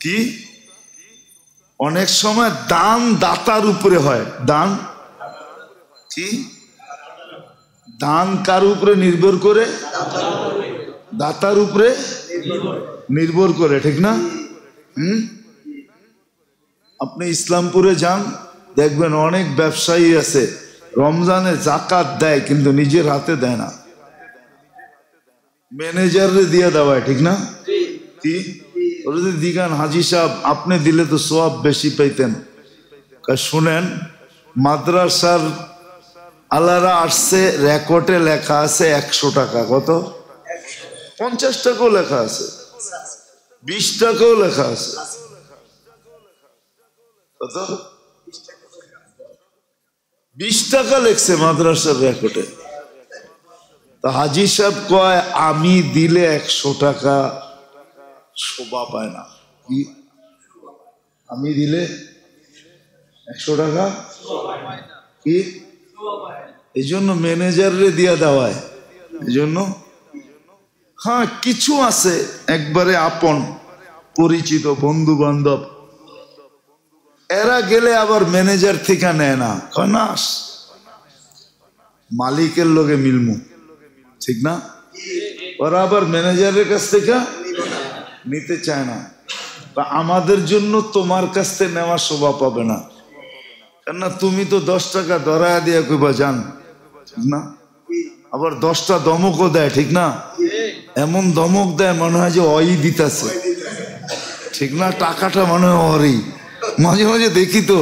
কি? অনেক সময় দান দাতার উপরে হয়। দান কি? দান কার উপরে নির্ভর করে? দাতার উপরে নির্ভর করে, ঠিক না? আপনি ইসলামপুরে যান, দেখবেন অনেক ব্যবসায়ী আছে রমজানে জাকাত দেয় কিন্তু নিজের হাতে দেয় না, ম্যানেজারে দিয়ে দেওয়ায়, ঠিক না? কি দিগান হাজি সাহেব আপনি দিলে তো সওয়াব বেশি পাইতেন। শুনেন, মাদ্রাসার আলারা আসছে, রেকর্ডে লেখা আছে 100 টাকা। কত? 50 টাকাও লেখা আছে, 20 টাকাও লেখা আছে। কত? 20 টাকা লেখছে মাদ্রাসার রেকর্ডে। তা হাজি সাহেব কয় আমি দিলে 100 টাকা শোভা পায় না। কি? আমি দিলে 100 টাকা কি? এই জন্য ম্যানেজারে দিয়া দেওয়ায়। এই জন্য হ্যাঁ, কিছু আছে একবারে আপন পরিচিত বন্ধু বান্ধব, এরা গেলে আবার ম্যানেজার থেকে নেয় না, কয় না মালিকের লগে মিলমু, ঠিক না? ওরা আবার ম্যানেজারের কাছ থেকে নিতে চায় না। তা আমাদের জন্য তোমার কাছ থেকে নেওয়া শোভা পাবে না, কেননা তুমি তো 10 টাকা ধরা দিয়ে কইবা যান, ঠিক না? আবার 10টা দমকও দেয়, ঠিক না? এমন দমক দেয় মনে হয় যে অই দিতেছে, ঠিক না? টাকাটা মনে হয় অরই। মাঝে মাঝে দেখি তো,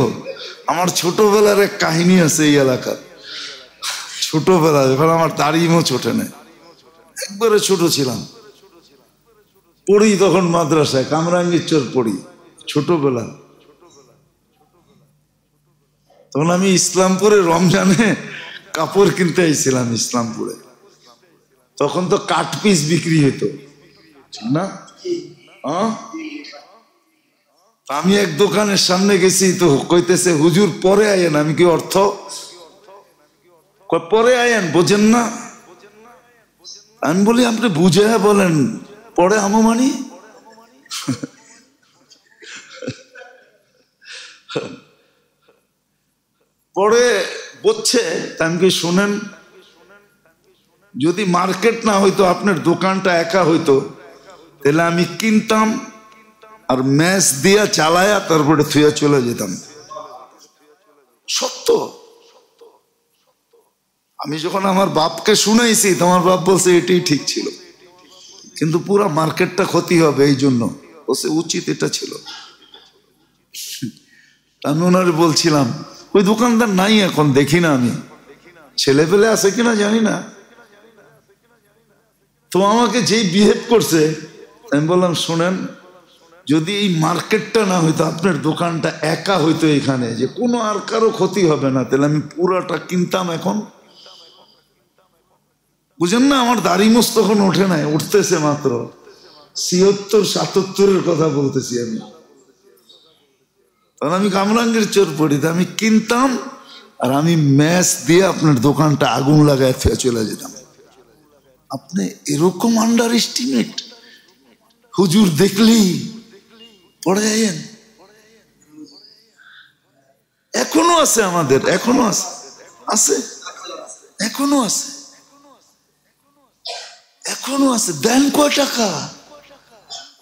আমার ছোটবেলার এক কাহিনী আছে এই এলাকার। ছোটবেলা যখন আমার দাড়িমও ছোটে নেই, একবারে ছোট ছিলাম, পড়ি তখন মাদ্রাসায় কামরাঙ্গীর চর পড়ি, ছোটবেলা। তখন আমি ইসলামপুরে রমজানে কাপড় কিনতে আইছিলাম ইসলামপুরে। তখন তো কাট পিস বিক্রি হতো, ঠিক না? আমি এক দোকানের সামনে গেছি, তো কইতেছে হুজুর পরে আয়েন। আমি কি অর্থ? পরে আয়েন, বোঝেন না? আমি বলি আপনি বুঝে বলেন, পরে আমো মানি। পরে বলছে, আমি কি শুনেন, যদি মার্কেট না হইতো, আপনার দোকানটা একা হইতো, তাহলে আমি কিনতাম আর ম্যাচ দিয়া চালায়া তারপরে থুয়া চলে যেতাম। সত্য। আমি যখন আমার বাপকে শুনাইছি, তোমার বাপ বলছে এটাই ঠিক ছিল, কিন্তু পুরো মার্কেটটা ক্ষতি হবে, এই জন্য বলছে উচিত এটা ছিল। আমি ওনারে বলছিলাম, ওই দোকানদার নাই এখন, দেখি না আমি, ছেলে পেলে আছে কিনা জানি না। তো আমাকে যেই বিহেভ করছে, আমি বললাম শোনেন, যদি এই মার্কেটটা না হইতো, আপনার দোকানটা একা হইতো এখানে, যে কোনো আর কারো ক্ষতি হবে না, তাহলে আমি পুরাটা কিনতাম এখন। বুঝেন না? আমার দাড়ি মোছ তখন ওঠে নাই, উঠতেছে মাত্র 76-77-এর কথা বলতেছি আমি। তখন আমি কামরাঙ্গীর চোর পড়ি, আমি কিনতাম আর আমি ম্যাচ দিয়ে আপনার দোকানটা আগুন লাগায় ফেলে চলে যেতাম। আপনি এরকম আন্ডার এস্টিমেট? হুজুর দেখলি পড়ে আইন। এখনো আছে আমাদের, এখনো আছে, আছে, এখনো আছে, এখনো আছে। দেন কয় টাকা?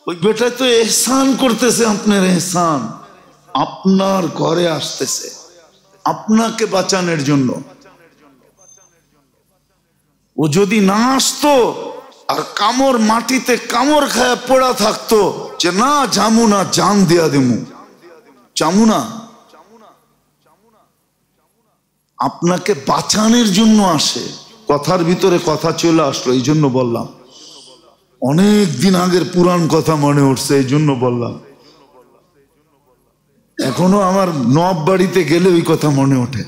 ওই বেটা তো এহসান করতেছে, আপনার এহসান, আপনার ঘরে আসতেছে আপনাকে বাঁচানোর জন্য। ও যদি না আসতো আর কামড় মাটিতে কামড় খায় পড়া থাকতো, যে না জামু না, জান দেয়া দেমু, জামু না, আপনাকে বাঁচানোর জন্য আসে। কথার ভিতরে কথা চলে আসলো, এই জন্য বললাম। অনেক দিন আগের পুরান কথা মনে উঠছে, এই জন্য বললাম। এখনো আমার নব বাড়িতে গেলে ওই কথা মনে ওঠে,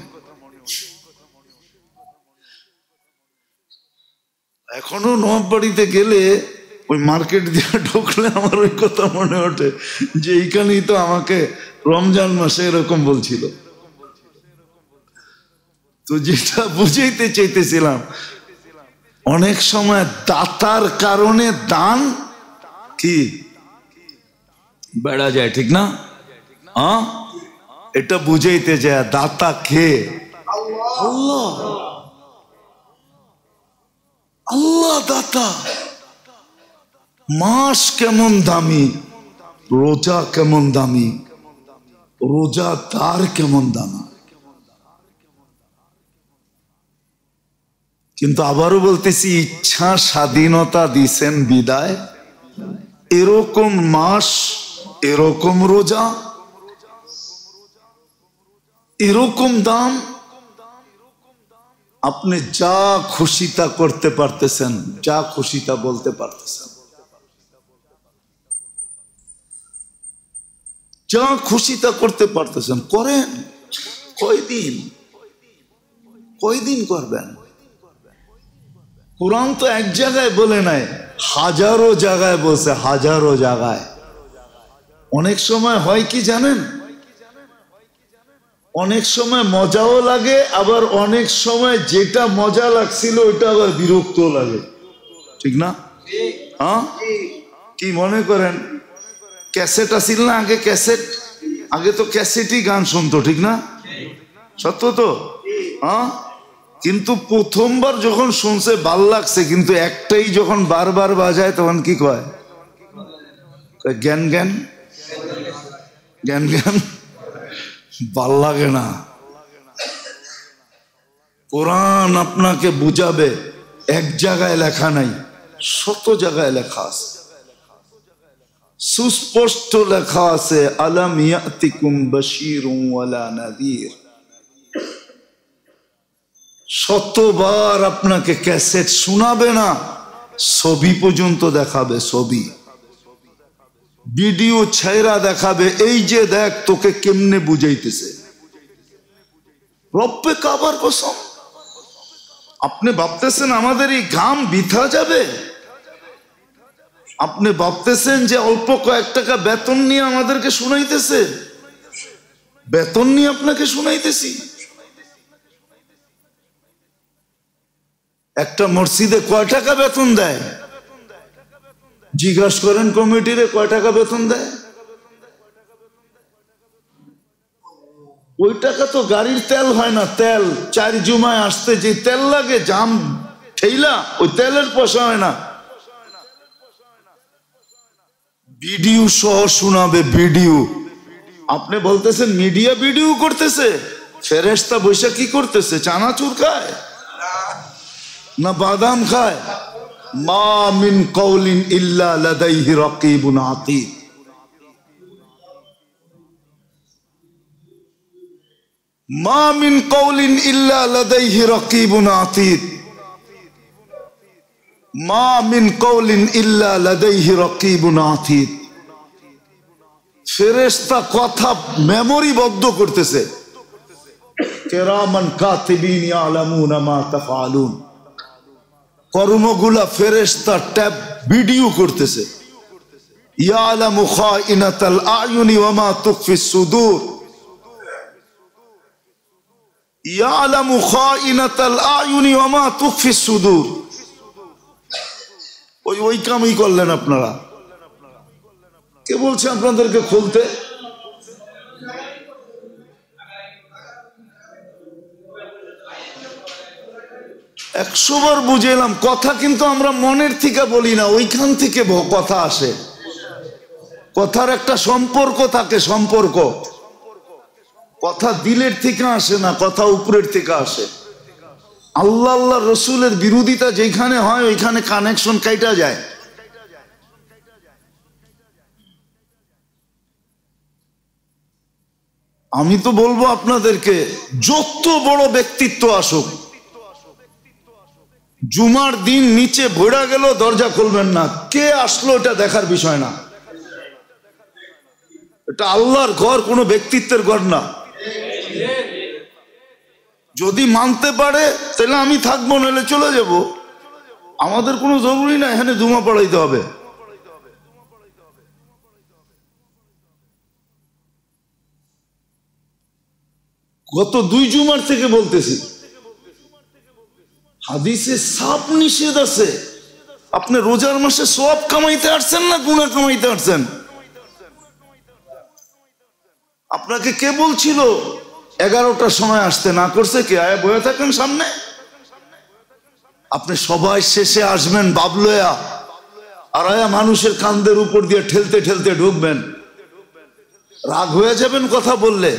এখনো নব বাড়িতে গেলে ওই মার্কেট দিয়ে ঢুকলে আমার ওই কথা মনে ওঠে, যে এইখানেই তো আমাকে রমজান মাসে এরকম বলছিল। তো যেটা বুঝাইতে চাইতেছিলাম, অনেক সময় দাতার কারণে দান কি বেড়া যায়, ঠিক না? এটা বুঝাইতে যায় দাতা কে? আল্লাহ। আল্লাহ দাতা। মাস কেমন দামি, রোজা কেমন দামি, রোজাদার কেমন দামি। কিন্তু আবারও বলতেছি, ইচ্ছা স্বাধীনতা দিছেন বিদায়, এরকম মাস, এরকম রোজা, এরকম দাম, আপনি যা খুশিতা করতে পারতেছেন, যা খুশিতা বলতে পারতেছেন, যা খুশিতা করতে পারতেছেন, করেন। কয়দিন কয়দিন করবেন? কোরআন তো এক জায়গায় বলে নাই, হাজারো জায়গায় বলছে, হাজারো জায়গায়। অনেক সময় হয় কি জানেন, অনেক সময় মজাও লাগে, আবার অনেক সময় যেটা মজা লাগছিল ওইটা আবার বিরক্ত লাগে, ঠিক না? হ্যাঁ, কি মনে করেন, ক্যাসেট আসিল না আগে? ক্যাসেট, আগে তো ক্যাসেটই গান শুনতো, ঠিক না? সত্য তো? হ্যাঁ, কিন্তু প্রথমবার যখন শুনছে ভাল লাগছে, কিন্তু একটাই যখন বারবার বাজায় তখন কি কয়? জ্ঞান জ্ঞান জ্ঞান জ্ঞান, ভাল লাগে না। কোরআন আপনাকে বুঝাবে, এক জায়গায় লেখা নাই, শত জায়গায় লেখা আছে, সুস্পষ্ট লেখা আছে, আলাম ইয়াতিকুম বাশীরুন ওয়ালা নাযীর। শতবার আপনাকে ক্যাসেট শোনাবে না, ছবি পর্যন্ত দেখাবে, ছবি ভিডিও ছাইরা দেখাবে, এই যে দেখ তোকে কেমনে বুঝাইতেছে। রব্বে কাবার কসম, আপনি ভাবতেছেন আমাদের এই ঘাম বৃথা যাবে? আপনি ভাবতেছেন যে অল্প কয়েক টাকা বেতন নিয়ে আমাদেরকে শুনাইতেছে? বেতন নিয়ে আপনাকে শুনাইতেছি? একটা মসজিদে কয় টাকা বেতন দেয়? জিজ্ঞাসা করেন কমিটিরে কয় টাকা বেতন দেয়? ওই টাকা তো গাড়ির তেল হয় না, তেল 4 জুমায় আসতে যে তেল লাগে জাম ঠেইলা, ওই তেলের পয়সা হয় না। ভিডিও সহ শোনাবে, ভিডিও। আপনি বলতেছেন মিডিয়া ভিডিও করতেছে, ফেরেশতা বৈশা কি করতেছে? চানাচুর খায় না বাদাম খায়? মা মিন কওলিন ইল্লা লাদাইহি রাকিবুন আতীদ। মা মিন কওলিন ইল্লা লাদাইহি রাকিবুন আতীদ। মা মিন কওলিন ইল্লা লাদাইহি রাকিবুন আতীদ। ফেরেশতা কথা মেমোরিবদ্ধ করতেছে, কিরামান কাতিবিন ইয়ালামুনা মা তাফআলুন। কর্মগুলা ফেরেশতা ট্যাব ভিডিও করতেছে। ইয়ালামু খাইনাতাল আয়ুনি ওয়া মা তুখফিস সুদূর। ইয়ালামু খাইনাতাল আয়ুনি ওয়া মা তুখফিস সুদূর। ওই কামই করলেন আপনারা। কে বলছে আপনাদেরকে খুলতে? একশোবার বুঝাইলাম, কথা কিন্তু আমরা মনের থেকে বলি না, ওইখান থেকে কথা আসে। কথার একটা সম্পর্ক থাকে, সম্পর্ক। কথা দিলের থেকে আসে না, কথা উপরের থেকে আসে। আল্লাহ আল্লাহ রসুলের বিরোধিতা যেখানে হয় ওইখানে কানেকশন কাইটা যায়। আমি তো বলবো আপনাদেরকে, যত বড় ব্যক্তিত্ব আসুক, জুমার দিন নিচে ভরা গেল দরজা খুলবেন না। কে আসলো এটা দেখার বিষয় না। এটা আল্লাহর ঘর, কোনো ব্যক্তিত্বের ঘর না। যদি মানতে পারে তাহলে আমি থাকবো, নাহলে চলে যাব। আমাদের কোনো জরুরি না এখানে জুমা পড়াইতে হবে। গত 2 জুমার থেকে বলতেছি, হাদিসে সাফ নিষেধ আছে। আপনি রোজার মাসে সওয়াব কামাইতে আসছেন না গুনাহ কামাইতে আসছেন? আপনাকে কে বলছিল 11টার সময় আসতে? না করছে কে? আয়া বয়ে থাকেন সামনে। আপনি সবাই শেষে আসবেন বাবলয়া, আর আয়া মানুষের কান্দের উপর দিয়ে ঠেলতে ঠেলতে ঢুকবেন। রাগ হয়ে যাবেন কথা বললে।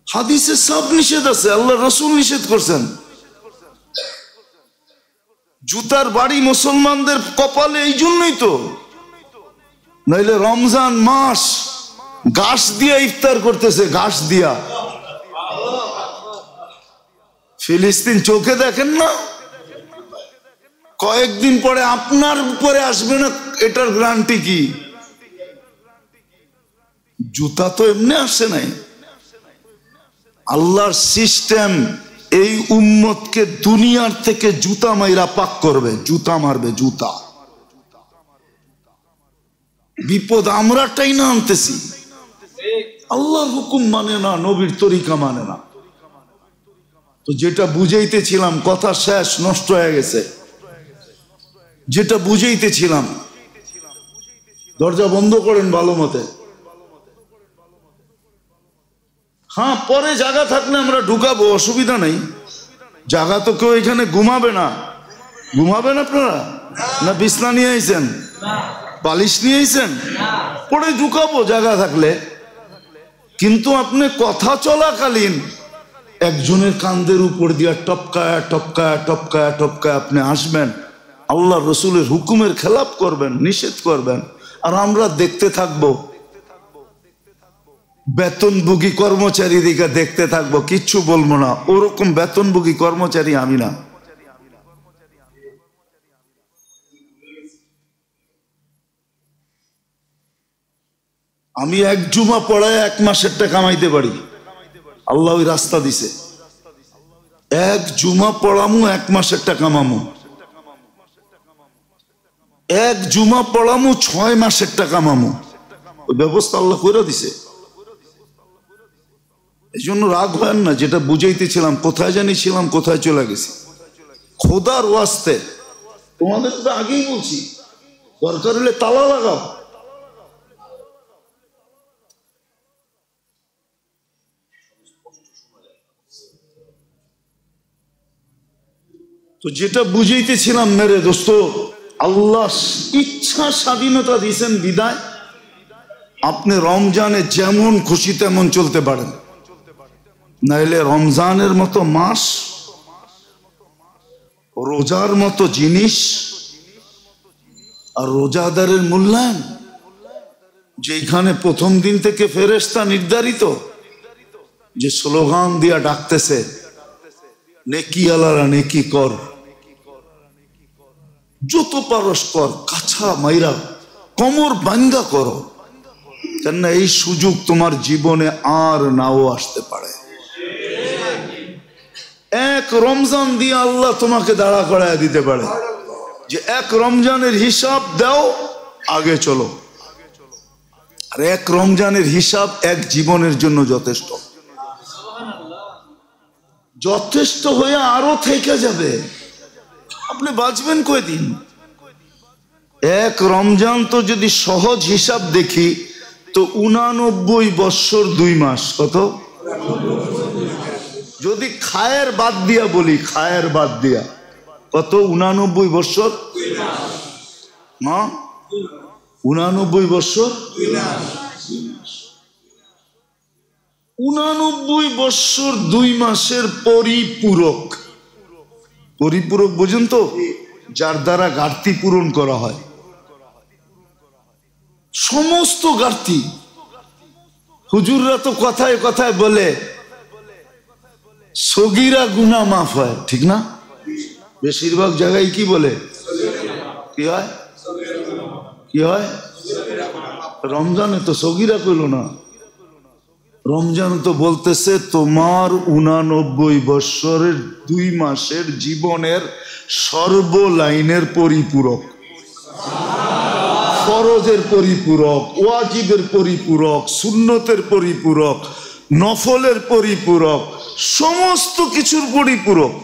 হাদিসে সব নিষেধ আছে, আল্লাহ রাসূল নিষেধ করছেন। জুতার বাড়ি মুসলমানদের কপালে এই জন্যই তো, নইলে রমজান মাস ঘাস দিয়া ইফতার করতেছে, ঘাস দিয়া। ফিলিস্তিন চোখে দেখেন না? কয়েকদিন পরে আপনার উপরে আসবে না, এটার গ্যারান্টি কি? জুতা তো এমনি আসে নাই। আল্লাহর সিস্টেম এই উম্মতকে দুনিয়ার থেকে জুতা মাইরা পাক করবে, জুতা মারবে, জুতা। বিপদ আমরাটাই না আনতেছি। আল্লাহর হুকুম মানে না, নবীর তরিকা মানে না। তো যেটা বুঝাইতেছিলাম, কথা শেষ, নষ্ট হয়ে গেছে। যেটা বুঝাইতেছিলাম, দরজা বন্ধ করেন ভালো মতে। হ্যাঁ, পরে জায়গা থাকলে আমরা ঢুকাবো, অসুবিধা নেই। জায়গা তো কেউ এখানে ঘুমাবে না। ঘুমাবেন আপনারা? না বিছনা নিয়ে আইছেন? বালিশ নিয়ে আইছেন? পরে ঢুকাবো জায়গা থাকলে। কিন্তু আপনি কথা চলাকালীন একজনের কান্দের উপর দিয়া টপকায়া টপকায়া টপকায়া টপকায়া আপনি আসবেন, আল্লাহ রসুলের হুকুমের খেলাপ করবেন, নিষেধ করবেন, আর আমরা দেখতে থাকবো। বেতনভোগী কর্মচারী দিকে দেখতে থাকবো, কিচ্ছু বলবো না। ওরকম বেতনভোগী কর্মচারী আমি না। আমি এক জুমা পড়ায় 1 মাসেরটা কামাইতে পারি, আল্লাহ ওই রাস্তা দিছে। এক জুমা পড়ামু 1 মাসেরটা কামামু, এক জুমা পড়ামু 6 মাসেরটা কামামু। ওই ব্যবস্থা আল্লাহ করে দিছে। এই জন্য রাগ হয় না, যেটা বুঝাইতেছিলাম, কোথায় জানি ছিলাম, কোথায় চলে গেছি। খোদার ওয়াস্তে তোমাদের তো আগেই বলছি, দরকার হলে তালা লাগাও। তো যেটা বুঝাইতেছিলাম মেরে দোস্ত, আল্লাহ ইচ্ছা স্বাধীনতা দিয়েছেন বিদায় আপনি রমজানে যেমন খুশি তেমন চলতে পারেন। নাইলে রমজানের মতো মাস, রোজার মতো জিনিস, আর রোজাদারের মূল্যায়ন, যেখানে প্রথম দিন থেকে ফেরেশতা নির্ধারিত যে স্লোগান দিয়া ডাকতেছে, নেকি আলারা নেকি কর, যত পারস কর, কাছা মাইরা কমর বাঙ্গা করো, কেননা এই সুযোগ তোমার জীবনে আর নাও আসতে পারে। এক রমজান দিয়ে আল্লাহ তোমাকে দাঁড়া করায় দিতে পারে যে এক রমজানের হিসাব দাও, আগে চলো। আর এক রমজানের হিসাব এক জীবনের জন্য যথেষ্ট, যথেষ্ট হয়ে আরো থেকে যাবে। আপনি বাঁচবেন কয়দিন? এক রমজান তো যদি সহজ হিসাব দেখি তো 89 বৎসর 2 মাস। কত? যদি খায়ের বাদ দিয়া বলি, খায়ের বাদ দিয়া কত? 89 বৎসর 2 মাস। না, 89 বৎসর 2 মাস। 89 বৎসর 2 মাসের পরিপূরক। পরিপূরক বুঝুন তো, যার দ্বারা ঘাটতি পূরণ করা হয়, সমস্ত ঘাটতি। হুজুররা তো কথায় কথায় বলে সগীরা গুনাহ মাফ হয়, ঠিক না? বেশিরভাগ জায়গায় কি বলে? কি হয়? কি হয়? রমজানে তো সগীরা কইল না, রমজান তো বলতেছে তোমার 89 বৎসরের 2 মাসের জীবনের সর্বলাইনের পরিপূরক, ফরজের পরিপূরক, ওয়াজিবের পরিপূরক, সুন্নতের পরিপূরক, নফলের পরিপূরক, সমস্ত কিছুর পরিপূরক।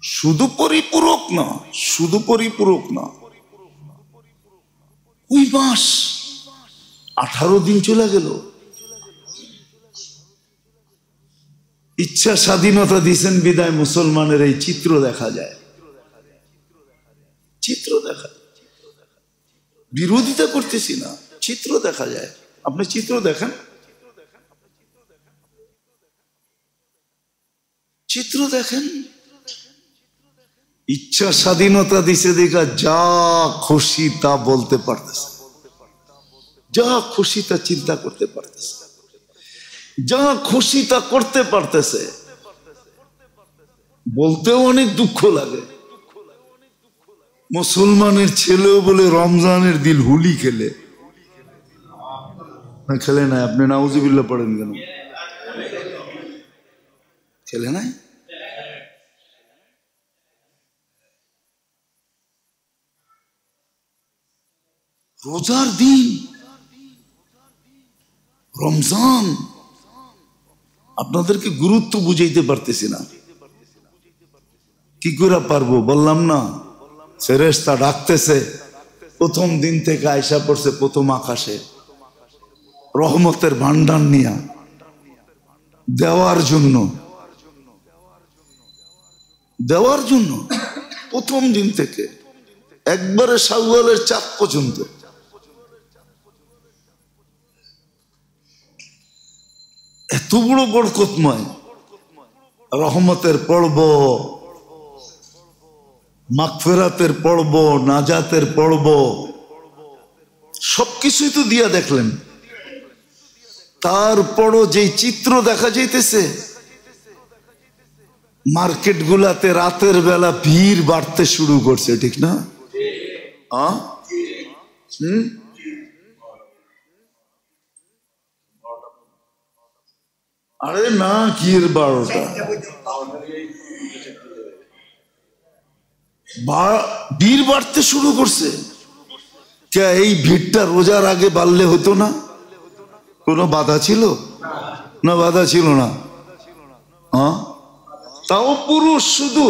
শুধু পরিপূরক না, শুধু পরিপূরক না, ওই মাস 18 দিন চলে গেল। ইচ্ছা স্বাধীনতা দিয়েছেন বিদায় মুসলমানের এই চিত্র দেখা যায়, চিত্র দেখা, বিরোধিতা করতেছি না, চিত্র দেখা যায়। আপনি চিত্র দেখেন, চিত্র দেখেন। ইচ্ছা স্বাধীনতা দিছে দেখা যা খুশি তা বলতে পারতেছে, যা খুশি তা চিন্তা করতে পারতেছে, যা খুশি তা করতে পারতেছে। বলতেও অনেক দুঃখ লাগে, মুসলমানের ছেলেও বলে রমজানের দিন হোলি খেলে। না খেলে নাই? আপনি নাউজুবিল্লাহ পড়েন কেন? খেলে নাই? রোজার দিন রমজান, আপনাদেরকে গুরুত্ব বুঝাইতে পারতেছি না। কি করে পারবো? বললাম না, ফেরেশতা ডাকতেছে। প্রথম দিন থেকে আয়সা পড়ছে প্রথম আকাশে, রহমতের ভান্ডার নিয়া দেওয়ার জন্য প্রথম দিন থেকে একবারে শাওয়ালের চাঁদ পর্যন্ত এত বড় বরকতময় রহমতের পর্ব, মাগফিরাতের পর্ব, নাজাতের পর্ব, সবকিছুই তো দিয়া দেখলেন। তারপরও যে চিত্র দেখা যাইতেছে মার্কেট গুলাতে রাতের বেলা ভিড় বাড়তে শুরু করছে, ঠিক না? আরে না, কি 12টা ভিড় বাড়তে শুরু করছে। কে এই ভিড়টা রোজার আগে বাড়লে হতো না? কোনো বাধা ছিল না? বাধা ছিল না। তাও পুরুষ, শুধু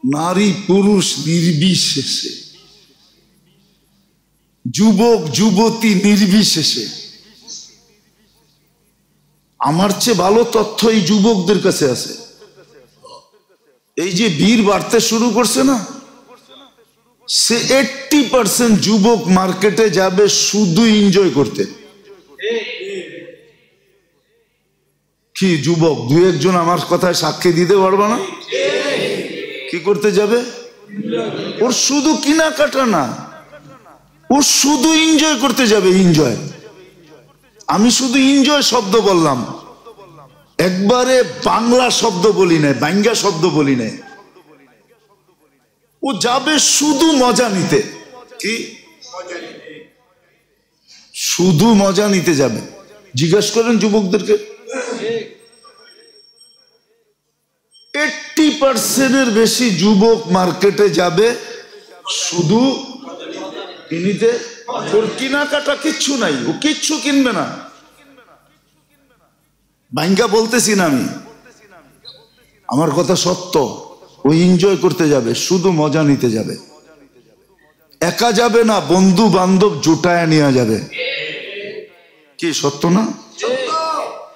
নারী পুরুষ নির্বিশেষে, যুবক যুবতী নির্বিশেষে। আমার চেয়ে ভালো তথ্য এই যুবকদের কাছে আছে। এই যে ভিড় বাড়তে শুরু করছে না, সে 80% যুবক মার্কেটে যাবে শুধু এনজয় করতে। কি যুবক 2-1 আমার কথায় সাক্ষী দিতে পারবে না? কি করতে যাবে? ওর শুধু কেনাকাটা না, ও শুধু এনজয় করতে যাবে। এনজয়, আমি শুধু এনজয় শব্দ বললাম, একবারে বাংলা শব্দ বলি নাই, বাংলা শব্দ বলি নাই। ও যাবে শুধু মজা নিতে। কি শুধু মজা নিতে যাবে? জিজ্ঞাসা করেন যুবকদেরকে। 80% বেশি যুবক মার্কেটে যাবে শুধু কিনিতে। ওর কেনাকাটা কিচ্ছু নাই, ও কিচ্ছু কিনবে না। ভাঙ্গা বলতেছি না আমি, আমার কথা সত্য। ও এনজয় করতে যাবে, শুধু মজা নিতে যাবে। একা যাবে না, বন্ধু বান্ধব জোটায় নিয়ে যাবে। কি সত্য না?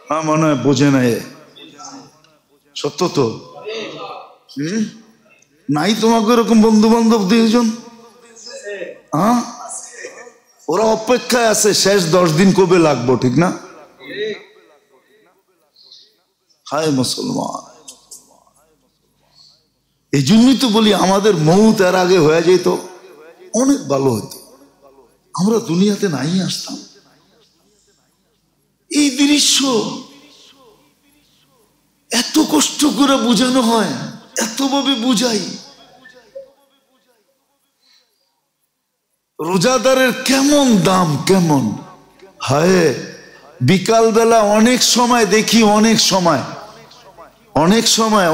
হ্যাঁ, মনে হয় বোঝে না। সত্য তো। নাই তোমাকে এরকম বন্ধু বান্ধব 2-1? ওরা অপেক্ষায় আছে শেষ 10 দিন কবে লাগবো, ঠিক না? হায় মুসলমান, এই জন্যই তো বলি আমাদের মৌত এর আগে হয়ে যেত অনেক ভালো হতো, আমরা দুনিয়াতে নাই আসতাম। এই দৃশ্য এত কষ্ট করে বুঝানো হয়, এতভাবে বুঝাই। রোজাদারের কেমন দাম, কেমন হায়। বিকাল বেলা অনেক সময় দেখি, অনেক সময়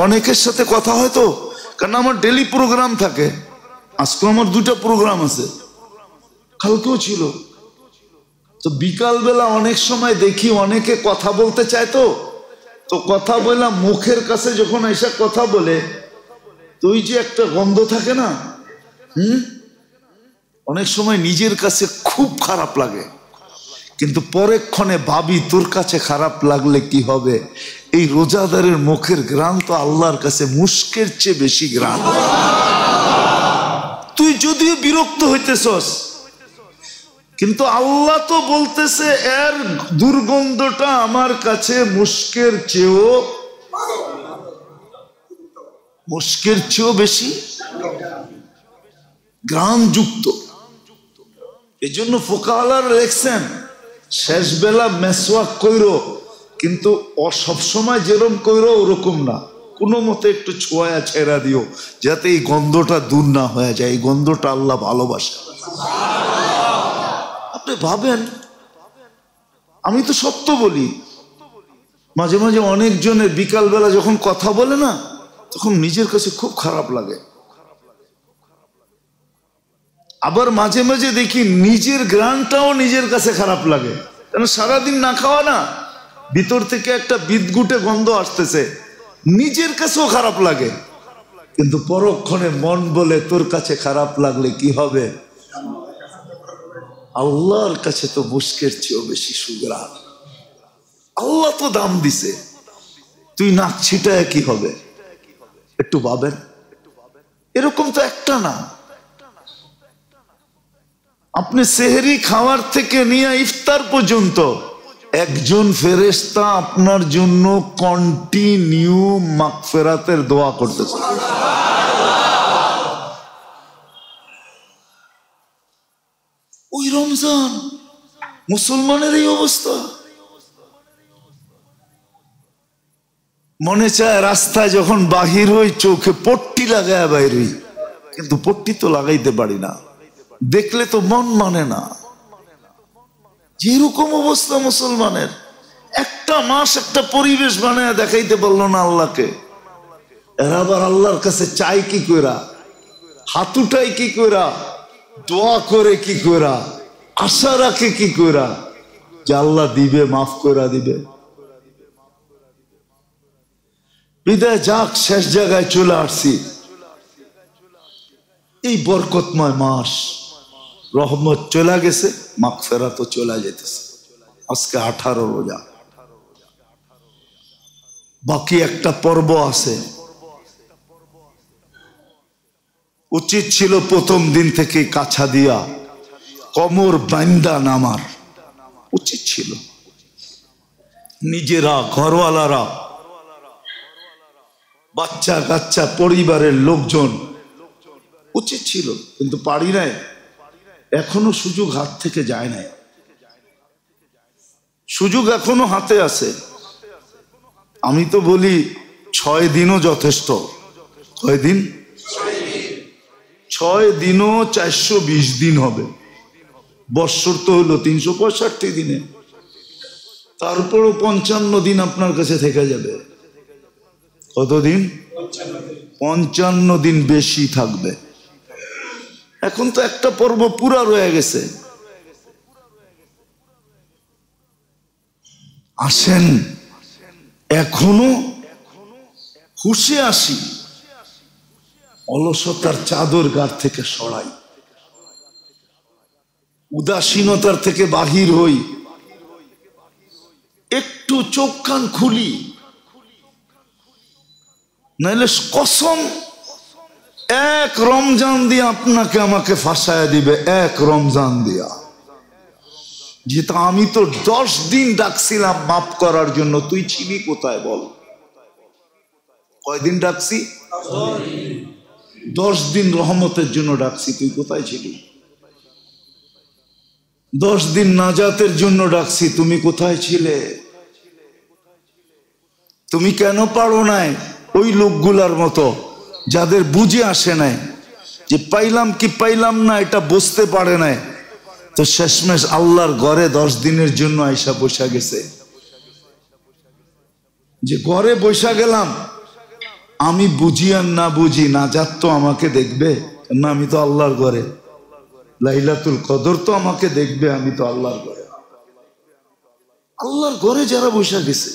অনেকের সাথে কথা হয় তো, কারণ আমার ডেলি প্রোগ্রাম থাকে। আজকে আমার 2টা প্রোগ্রাম আছে, কালকেও ছিল। তো বিকাল বেলা অনেক সময় দেখি অনেকে কথা বলতে চায়, তো কথা বললাম মুখের কাছে যখন এসে কথা বলে, তো ওই যে একটা গন্ধ থাকে না, অনেক সময় নিজের কাছে খুব খারাপ লাগে, কিন্তু পরেক্ষণে ভাবি তোর কাছে খারাপ লাগলে কি হবে। এই রোজাদারের মুখের ঘ্রাণ তো আল্লাহর কাছে মুস্কের চেয়ে বেশি ঘ্রাণ। তুই যদিও বিরক্ত হইতেছস, কিন্তু আল্লাহ তো বলতেছে এর দুর্গন্ধটা আমার কাছে মুস্কের চেয়েও বেশি ঘ্রাণযুক্ত। এই জন্য ফোকালার লেখছেন শেষ বেলা মেসওয়াক কইরো, কিন্তু সবসময় যেরকম কইরো ওরকম না, কোনো মতে একটু ছোঁয়া ছেড়া দিও, যাতে এই গন্ধটা দূর না হয়ে যায়। এই গন্ধটা আল্লাহ ভালোবাসে। আপনি ভাবেন, আমি তো সত্য বলি, মাঝে মাঝে অনেকজনের বিকালবেলা যখন কথা বলে না, তখন নিজের কাছে খুব খারাপ লাগে। আবার মাঝে মাঝে দেখি নিজের ঘ্রাণটাও নিজের কাছে খারাপ লাগে, কারণ সারাদিন না খাওয়া না, ভিতর থেকে একটা বিদগুটে গন্ধ আসতেছে, নিজের কাছেও খারাপ লাগে। কিন্তু পরক্ষণে মন বলে তোর কাছে খারাপ লাগলে কি হবে? আল্লাহর কাছে তো মুস্কের চেয়েও বেশি সুগ্রাণ। আল্লাহ তো দাম দিছে, তুই নাক ছিটায় কি হবে? একটু ভাবেন, এরকম তো একটা না। আপনি সেহরি খাওয়ার থেকে নিয়ে ইফতার পর্যন্ত একজন ফেরেশতা আপনার জন্য কন্টিনিউ মাগফিরাতের দোয়া করতেছে। ওই রমজান মুসলমানের এই অবস্থা। মনে চায় রাস্তায় যখন বাহির হই চোখে পট্টি লাগায় বাইর হই, কিন্তু পট্টি তো লাগাইতে পারি না, দেখলে তো মন মানে না। যেরকম অবস্থা মুসলমানের, একটা মাস একটা পরিবেশ বানায় দেখাইতে পারলো না আল্লাহকে। এরা আবার আল্লাহর কাছে চাই কি কইরা, হাত উঠাই কি কইরা, দোয়া করে কি কইরা, আশা রাখে কি কইরা যে আল্লাহ দিবে, মাফ কইরা দিবে। বিদায় যাক, শেষ জায়গায় চলে আসছি। এই বরকতময় মাস, রহমত চলে গেছে, মাগফিরাতও চলে যেতেছে। আজকে 18 রোজা, বাকি একটা পর্ব আছে। উচিত ছিল প্রথম দিন থেকে কাছা দিয়া কমর বান্দা নামার উচিত ছিল। নিজেরা, ঘরওয়ালারা, বাচ্চা কাচ্চা, পরিবারের লোকজন উচিত ছিল, কিন্তু পারি নাই। এখনো সুযোগ হাত থেকে যায় নাই, সুযোগ এখনো হাতে আছে। আমি তো বলি 6 দিনও যথেষ্ট। কয় দিন? 6 দিনও 420 দিন হবে। বৎসর তো হলো 365 দিনে, তারপরও 55 দিন আপনার কাছে থেকে যাবে। কতদিন? 55 দিন বেশি থাকবে। এখন তো একটা পর্ব পুরা রয়ে গেছে। আসেন এখনো হুশে আসি, অলসতার চাদর গার থেকে সরাই, উদাসীনতার থেকে বাহির হই, একটু চোখ কান খুলি। নাইলে কসম এক রমজান দিয়ে আপনাকে আমাকে ফাঁসায় দিবে, এক রমজান দিয়া। যেটা আমি তো 10 দিন ডাকছিলাম মাফ করার জন্য, তুই ছিলি কোথায় বল? কয়দিন ডাকছি? 10 দিন রহমতের জন্য ডাকছি, তুই কোথায় ছিলি? 10 দিন নাজাতের জন্য ডাকছি, তুমি কোথায় ছিলে? তুমি কেন পারো নাই ওই লোকগুলার মতো যাদের বুঝে আসে নাই, যে পাইলাম কি পাইলাম না এটা বুঝতে পারে নাই, তো শেষমেশ আল্লাহর ঘরে 10 দিনের জন্য আইসা বসা গেছে। যে ঘরে বসা গেলাম, আমি বুঝি আর না বুঝি, নাজাত তো আমাকে দেখবে না, আমি তো আল্লাহর ঘরে। লাইলাতুল কদর তো আমাকে দেখবে, আমি তো আল্লাহর ঘরে। আল্লাহর ঘরে যারা বসা গেছে,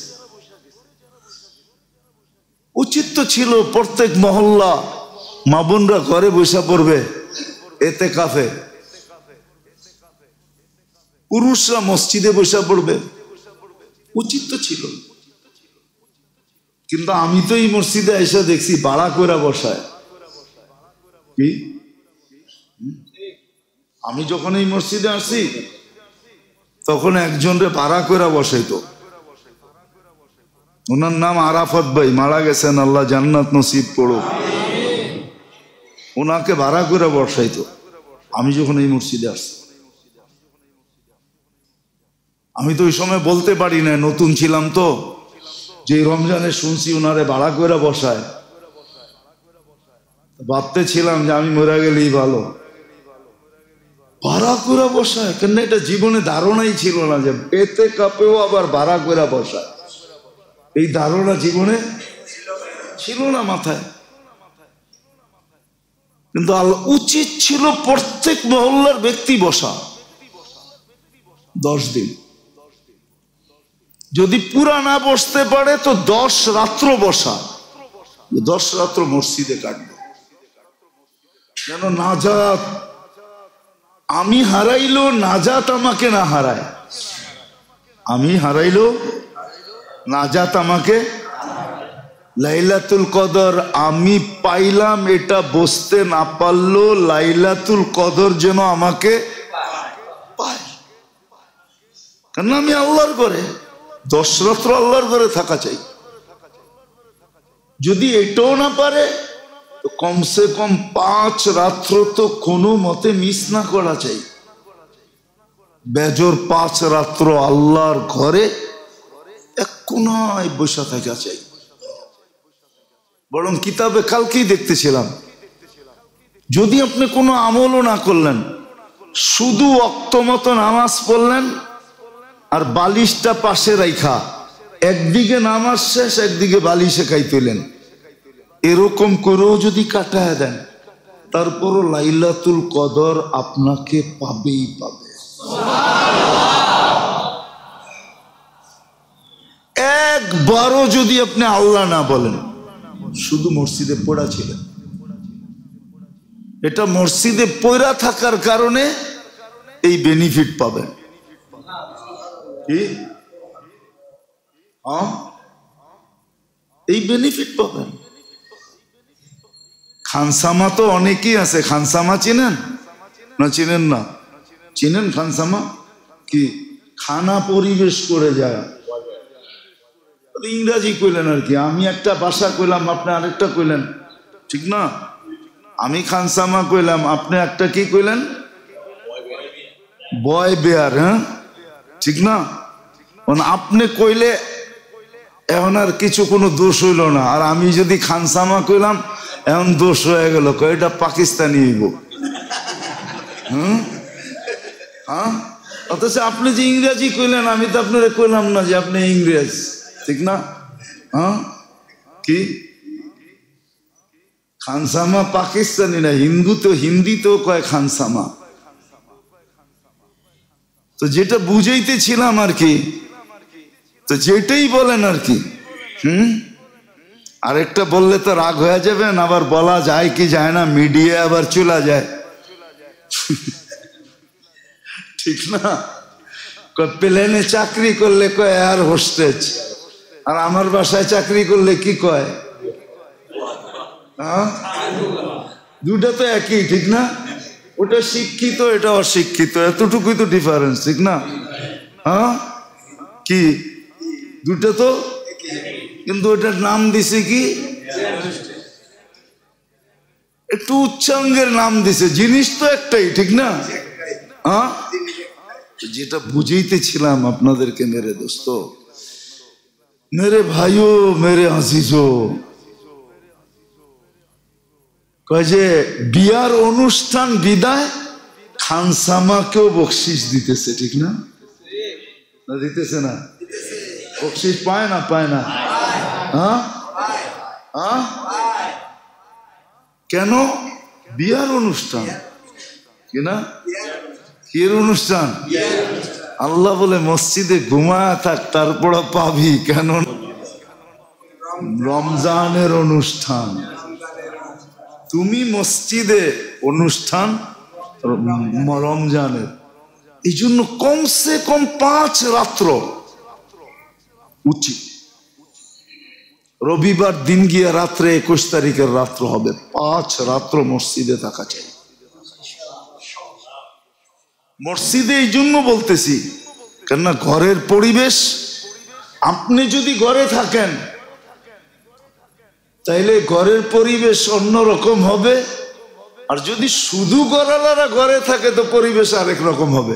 উচিত তো ছিল প্রত্যেক মহল্লা মা বোনরা ঘরে বসা পড়বে এতেকাফে, পুরুষরা মসজিদে বসা পড়বে, উচিত তো ছিল। কিন্তু আমি তো এই মসজিদে এসে দেখছি ভাড়া করে বসায়। কি আমি যখন এই মসজিদে আসি তখন একজনরে ভাড়া করে বসাইতো, ওনার নাম আরাফাত ভাই, মারা গেছেন, আল্লাহ জান্নাত নসিব করো। ওনাকে ভাড়া করে বসাইতো আমি যখন এই মসজিদে আসছি। আমি তো ওই সময় বলতে পারি না, নতুন ছিলাম তো, যে রমজানে শুনছি ওনারে ভাড়া করে বসায়, ভাবতে ছিলাম যে আমি মরে গেলেই ভালো। ভাড়া করে বসায় কেন? এটা জীবনে ধারণাই ছিল না যে এতে কাপেও আবার ভাড়া করে বসায়। এই ধারণা জীবনে ছিল না মাথায়। কিন্তু উচিত ছিল প্রত্যেক মহল্লার ব্যক্তি বসা 10 দিন। যদি পুরা না বসতে পারে তো 10 রাত্র বসা, 10 রাত্র মসজিদে কাটবে। যেন নাজাত আমি হারাইলো নাজাত আমাকে না হারায়, আমি হারাইলো নাজাত আমাকে, লাইলাতুল কদর আমি পাইলাম এটা বুঝতে না পারলো লাইলাতুল কদর যেন আমাকে পায়। কেন আমি আল্লাহর ঘরে 10 রাত্র আল্লাহর ঘরে থাকা চাই। যদি এটাও না পারে তো কমসে কম 5 রাত্র তো কোনো মতে মিস না করা চাই। বেজর 5 রাত্র আল্লাহর ঘরে এক কোনায় বসে থাকা চাই। বরং কিতাবে কালকেই দেখতেছিলাম, যদি আপনি কোনো আমলও না করলেন, শুধু ওয়াক্ত মতো নামাজ পড়লেন আর বালিশটা পাশে রাইখা একদিকে নামাজ শেষ একদিকে বালিশে খাইতেলেন, এরকম করেও যদি কাটায় দেন, তারপরও লাইলাতুল কদর আপনাকে পাবেই পাবে। একবারও যদি আপনি আল্লাহ না বলেন, শুধু মসজিদে পড়া ছিলেন, এটা মসজিদে পড়া থাকার কারণে এই বেনিফিট পাবেন। কি এই বেনিফিট পাবেন। খানসামা তো অনেকেই আছে, খানসামা চিনেন না? চিনেন না? চিনেন খানসামা কি? খানা পরিবেশ করে যায়, ইংরাজি কইলেন আর কি। আমি একটা ভাষা কইলাম, আপনি আরেকটা কইলেন, ঠিক না? আমি খানসামা কইলাম, আপনি একটা কি কইলেন? বয় বেয়ার। হ্যাঁ, ঠিক না? আপনি কইলে এখন আর কিছু কোনো দোষ হইল না, আর আমি যদি খানসামা কইলাম এখন দোষ হয়ে গেল, এটা পাকিস্তানি হইব। হ্যাঁ, অথচ আপনি যে ইংরেজি কইলেন, আমি তো আপনারা কইলাম না যে আপনি ইংরেজ, ঠিক না? হ্যাঁ, কি খানসামা পাকিস্তানি না, হিন্দু তো হিন্দিতেও কয় খানসামা। তো যেটা বুঝাইতেছিলাম আর কি, তো যেটাই বলেন আর কি। আরেকটা বললে তো রাগ হয়ে যাবেন, আবার বলা যায় কি যায় না, মিডিয়া আবার চলে যায়, ঠিক না? প্লেনে চাকরি করলে কয় এয়ার হোস্টেজ, আর আমার বাসায় চাকরি করলে কি কয়? দুটা তো একই, ঠিক না? ওটা শিক্ষিত, এটা অশিক্ষিত, এতটুকুই তো ডিফারেন্স, ঠিক না? হ্যাঁ, কি দুটা তো, কিন্তু ওটার নাম দিছে কি, একটু উচ্চাঙ্গের নাম দিছে, জিনিস তো একটাই, ঠিক না? হ্যাঁ, যেটা বুঝাইতেছিলাম আপনাদেরকে মেরে দোস্ত, মেরে ভাইও, মেরে আজিজো, কয় যে বিয়ার অনুষ্ঠান বিদায় খানসামাকেও বকশিস দিতেছে, ঠিক না? দিতেছে না? বকশিস পায় না? পায় না? কেন? বিয়ার অনুষ্ঠান, কিনা কির অনুষ্ঠান? আল্লাহ বলে মসজিদে ঘুমায় থাক, তারপর পাবি। কেন? রমজানের অনুষ্ঠান। তুমি মসজিদে অনুষ্ঠান রমজানের, এই জন্য কমসে কম 5 রাত্র উচিত। রবিবার দিন গিয়ে রাত্রে 21 তারিখের রাত্র হবে, 5 রাত্র মসজিদে থাকা চাই। মসজিদে এই জন্য বলতেছি, কেননা ঘরের পরিবেশ, আপনি যদি ঘরে থাকেন তাইলে ঘরের পরিবেশ অন্যরকম হবে, আর যদি শুধু ঘরওয়ালারা ঘরে থাকে তো পরিবেশ আরেক রকম হবে।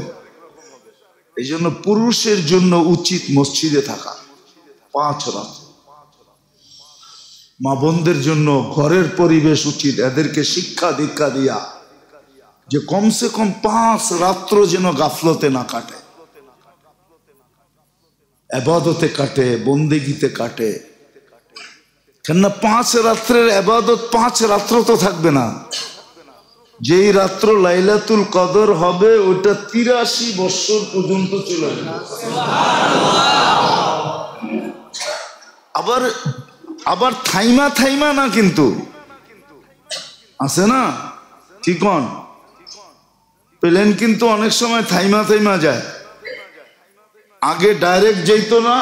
এই জন্য পুরুষের জন্য উচিত মসজিদে থাকা 5 রাত। মা বোনদের জন্য ঘরের পরিবেশ উচিত, এদেরকে শিক্ষা দীক্ষা দিয়া যে কমসে কম 5 রাত্র যেন গাফলতে না কাটে, ইবাদতে কাটে, বন্দেগীতে কাটে। কেননা 5 রাত্রের ইবাদত 5 রাত্র তো থাকবে না। যেই রাত্র লাইলাতুল কদর হবে ওটা 83 বছর পর্যন্ত চলে যাবে। আবার থাইমা না, কিন্তু আছে না, ঠিক? প্লেন কিন্তু অনেক সময় থাইমা থাইমা যায়, আগে ডাইরেক্ট যেত না,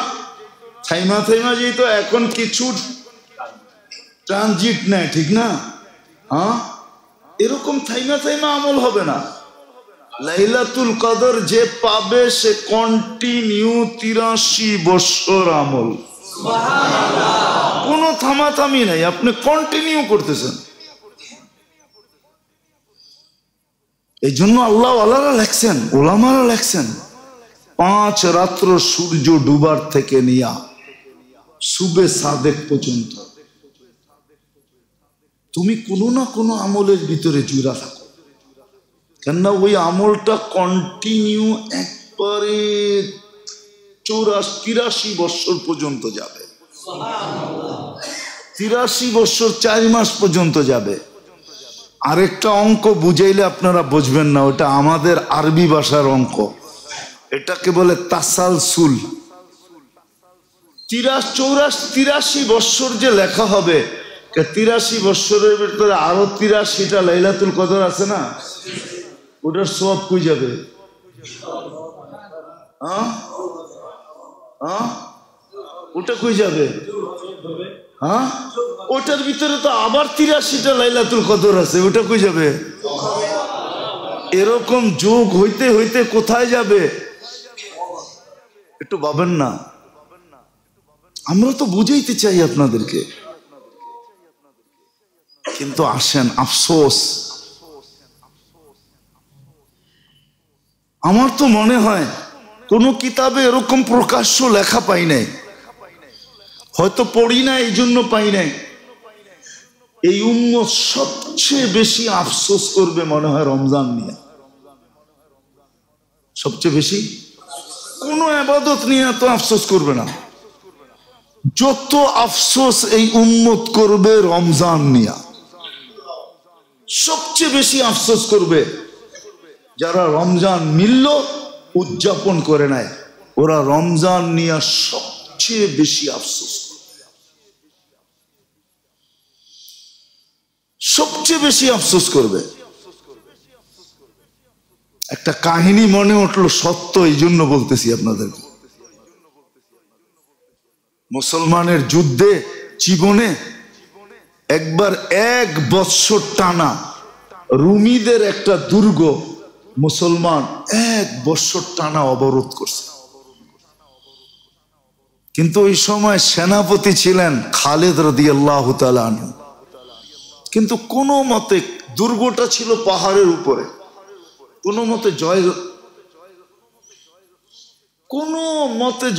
থাইমা থাইমা যেত, এখন কিছু ট্রানজিট নেয়, ঠিক না? হ্যাঁ, এরকম থাইমা থাইমা আমল হবে না। লাইলাতুল কদর যে পাবে সে কন্টিনিউ 83 বছর আমল, কোনো থামাথামি নাই, আপনি কন্টিনিউ করতেছেন। এই জন্য আল্লাহ আল্লাহরা লেখছেন, ওলামারা লেখছেন, 5 রাত্র সূর্য ডুবার থেকে নিয়া সুবে সাদেক পর্যন্ত তুমি কোনো না কোনো আমলের ভিতরে জুড়া থাকো, কেননা ওই আমলটা কন্টিনিউ একবারে 83 বছর পর্যন্ত যাবে, 83 বছর 4 মাস পর্যন্ত যাবে। আরেকটা অঙ্ক বুঝাইলে আপনারা বুঝবেন না, ওটা আমাদের আরবি ভাষার অঙ্ক, এটাকে বলে তাসালসুল। 83 বছর যে লেখা হবে, 83 বছরের ভিতরে আরো 83টা লাইলাতুল কদর আছে না, ওটার সওয়াব কই যাবে? ওটা কই যাবে? হ্যাঁ, ওটার ভিতরে তো আবার 83টা লাইলাতুল কদর আছে, ওটা কই যাবে? এরকম যোগ হইতে হইতে কোথায় যাবে একটু ভাবেন না। আমরা তো বুঝাইতে চাই আপনাদেরকে, কিন্তু আসেন, আফসোস, আমার তো মনে হয় কোন কিতাবে এরকম প্রকাশ্য লেখা পাই নাই, হয়তো পড়ি না এই জন্য পাই নাই। এই উম্মত সবচেয়ে বেশি আফসোস করবে মনে হয় রমজান নিয়ে, সবচেয়ে বেশি। কোন ইবাদত নিয়ে এত আফসোস করবে না, যত আফসোস এই উম্মত করবে রমজান নিয়ে। সবচেয়ে বেশি আফসোস করবে যারা রমজান মিলল উদযাপন করে নাই, ওরা রমজান নিয়ে সবচেয়ে বেশি আফসোস করবে, সবচেয়ে বেশি আফসোস করবে। একটা কাহিনী মনে উঠলো, সত্য, এই জন্য বলতেছি আপনাদেরকে। মুসলমানের যুদ্ধে জীবনে একবার 1 বৎসর টানা রুমিদের একটা দুর্গ মুসলমান 1 বৎসর টানা অবরোধ করছে, কিন্তু ওই সময় সেনাপতি ছিলেন খালিদ রাদিয়াল্লাহু তাআলা আনহু। কিন্তু কোনো মতে, দুর্গটা ছিল পাহাড়ের উপরে, কোনো মতে